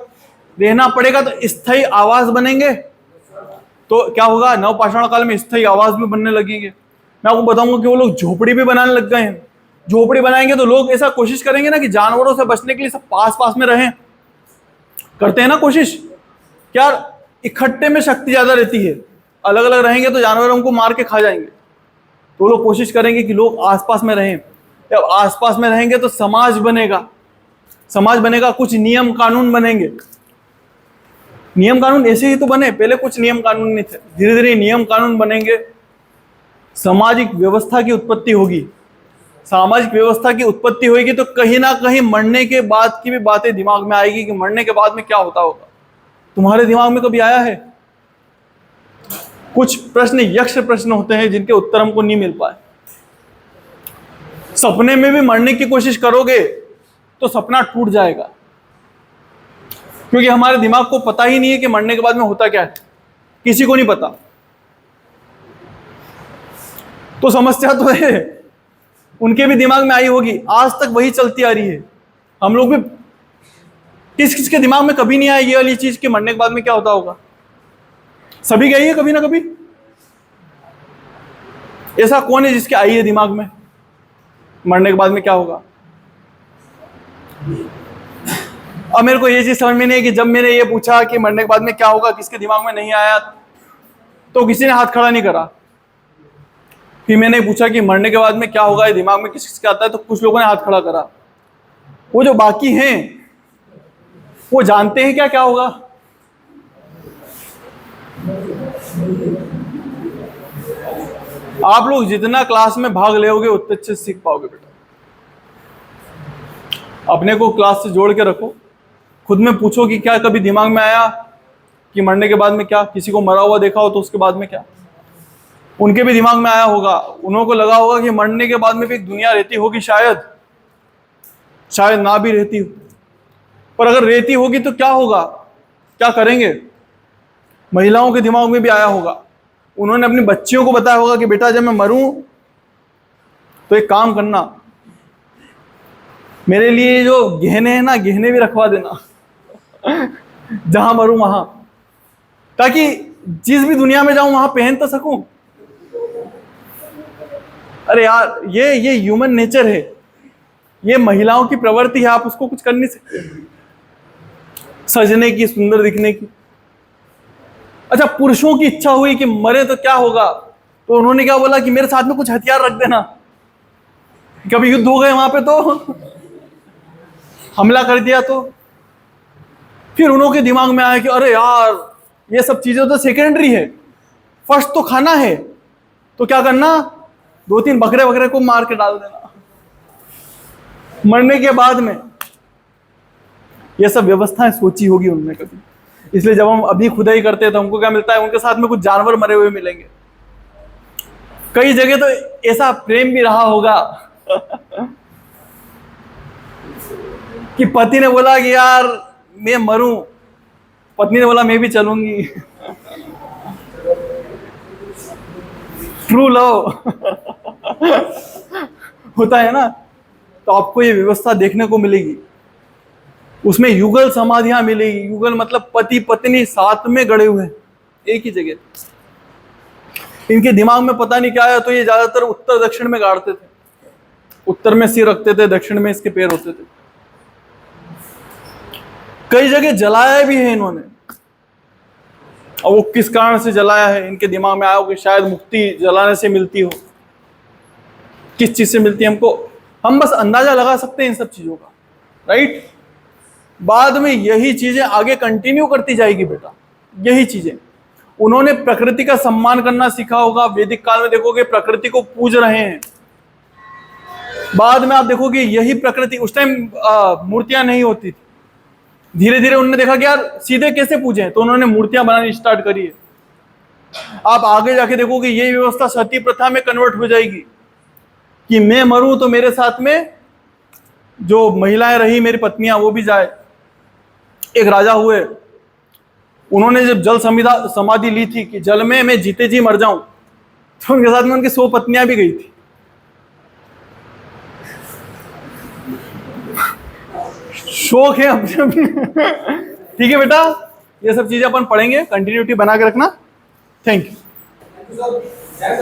रहना पड़ेगा तो स्थायी आवास बनेंगे, तो क्या होगा, नवपाषाण काल में स्थायी आवास भी बनने लगेंगे। मैं आपको बताऊंगा कि वो लोग झोपड़ी भी बनाने लग गए हैं। झोपड़ी बनाएंगे तो लोग ऐसा कोशिश करेंगे ना कि जानवरों से बचने के लिए सब पास पास में रहें, करते हैं ना कोशिश। क्या इकट्ठे में शक्ति ज्यादा रहती है, अलग अलग रहेंगे तो जानवर हमको मार के खा जाएंगे। तो लोग कोशिश करेंगे कि लोग आसपास में रहें। जब आसपास में रहेंगे तो समाज बनेगा, समाज बनेगा, कुछ नियम कानून बनेंगे। नियम कानून ऐसे ही तो बने, पहले कुछ नियम कानून नहीं थे, धीरे धीरे नियम कानून बनेंगे, सामाजिक व्यवस्था की उत्पत्ति होगी। सामाजिक व्यवस्था की उत्पत्ति होगी तो कहीं ना कहीं मरने के बाद की भी बातें दिमाग में आएगी कि मरने के बाद में क्या होता होगा। तुम्हारे दिमाग में कभी आया है? कुछ प्रश्न यक्ष प्रश्न होते हैं जिनके उत्तर हमको नहीं मिल पाए। सपने में भी मरने की कोशिश करोगे तो सपना टूट जाएगा, क्योंकि हमारे दिमाग को पता ही नहीं है कि मरने के बाद में होता क्या है, किसी को नहीं पता। तो समस्या तो है, उनके भी दिमाग में आई होगी, आज तक वही चलती आ रही है। हम लोग भी, किस किस के दिमाग में कभी नहीं आई ये वाली चीज कि मरने के बाद में क्या होता होगा? सभी गई है कभी ना कभी। ऐसा कौन है जिसके आई है दिमाग में मरने के बाद में क्या होगा? अब मेरे को ये चीज समझ में नहीं है कि जब मैंने ये पूछा कि मरने के बाद में क्या होगा, किसके दिमाग में नहीं आया तो किसी ने हाथ खड़ा नहीं करा। फिर मैंने पूछा कि मरने के बाद में क्या होगा, ये दिमाग में किस किसके आता है, तो कुछ लोगों ने हाथ खड़ा करा। वो जो बाकी हैं वो जानते हैं क्या क्या होगा? आप लोग जितना क्लास में भाग लेोगे उतने अच्छे से सीख पाओगे बेटा। अपने को क्लास से जोड़ के रखो, खुद में पूछो कि क्या कभी दिमाग में आया कि मरने के बाद में क्या? किसी को मरा हुआ देखा हो तो उसके बाद में क्या? उनके भी दिमाग में आया होगा, उन्हों को लगा होगा कि मरने के बाद में भी एक दुनिया रहती होगी, शायद ना भी रहती हो, पर अगर रहती होगी तो क्या होगा, क्या करेंगे? महिलाओं के दिमाग में भी आया होगा, उन्होंने अपनी बच्चियों को बताया होगा कि बेटा जब मैं मरूं तो एक काम करना, मेरे लिए जो गहने हैं ना, गहने भी रखवा देना जहां मरूं वहां, ताकि जिस भी दुनिया में जाऊं वहां पहन तो सकूं। अरे यार, ये ह्यूमन नेचर है, ये महिलाओं की प्रवृत्ति है, आप उसको कुछ कर नहीं सकते, सजने की, सुंदर दिखने की। अच्छा, पुरुषों की इच्छा हुई कि मरे तो क्या होगा, तो उन्होंने क्या बोला कि मेरे साथ में कुछ हथियार रख देना, कभी युद्ध हो गए वहां पे तो हमला कर दिया तो। फिर उन्हों के दिमाग में आया कि अरे यार, ये सब चीजें तो सेकेंडरी है, फर्स्ट तो खाना है, तो क्या करना, 2-3 बकरे को मार के डाल देना मरने के बाद में। ये सब व्यवस्थाएं सोची होगी उनने कभी, इसलिए जब हम अभी खुदाई करते हैं तो हमको क्या मिलता है, उनके साथ में कुछ जानवर मरे हुए मिलेंगे। कई जगह तो ऐसा प्रेम भी रहा होगा कि पति ने बोला कि यार मैं मरूं, पत्नी ने बोला मैं भी चलूंगी ट्रू लव होता है ना। तो आपको ये व्यवस्था देखने को मिलेगी, उसमें युगल समाधियां मिलेगी। युगल मतलब पति पत्नी साथ में गड़े हुए हैं एक ही जगह। इनके दिमाग में पता नहीं क्या आया, तो ये ज्यादातर उत्तर दक्षिण में गाड़ते थे, उत्तर में सिर रखते थे, दक्षिण में इसके पैर होते थे। कई जगह जलाया भी है इन्होंने, और वो किस कारण से जलाया है, इनके दिमाग में आया हो कि शायद मुक्ति जलाने से मिलती हो। किस चीज से मिलती है हमको, हम बस अंदाजा लगा सकते हैं इन सब चीजों का, राइट। बाद में यही चीजें आगे कंटिन्यू करती जाएगी बेटा, यही चीजें। उन्होंने प्रकृति का सम्मान करना सीखा होगा। वैदिक काल में देखोगे प्रकृति को पूज रहे हैं, बाद में आप देखोगे यही प्रकृति, उस टाइम मूर्तियां नहीं होती थी, धीरे धीरे उन्होंने देखा कि यार सीधे कैसे पूजें, तो उन्होंने मूर्तियां बनानी स्टार्ट करी है। आप आगे जाके देखोगे ये व्यवस्था सती प्रथा में कन्वर्ट हो जाएगी कि मैं मरूं तो मेरे साथ में जो महिलाएं रही, मेरी पत्नियां, वो भी जाए। एक राजा हुए, उन्होंने जब जल समाधि ली थी कि जल में मैं जीते जी मर जाऊं, तो उनके साथ में उनकी 100 पत्नियां भी गई थी। शौक है अपने अपने ठीक है बेटा, ये सब चीजें अपन पढ़ेंगे, कंटिन्यूटी बना के रखना। Thank you.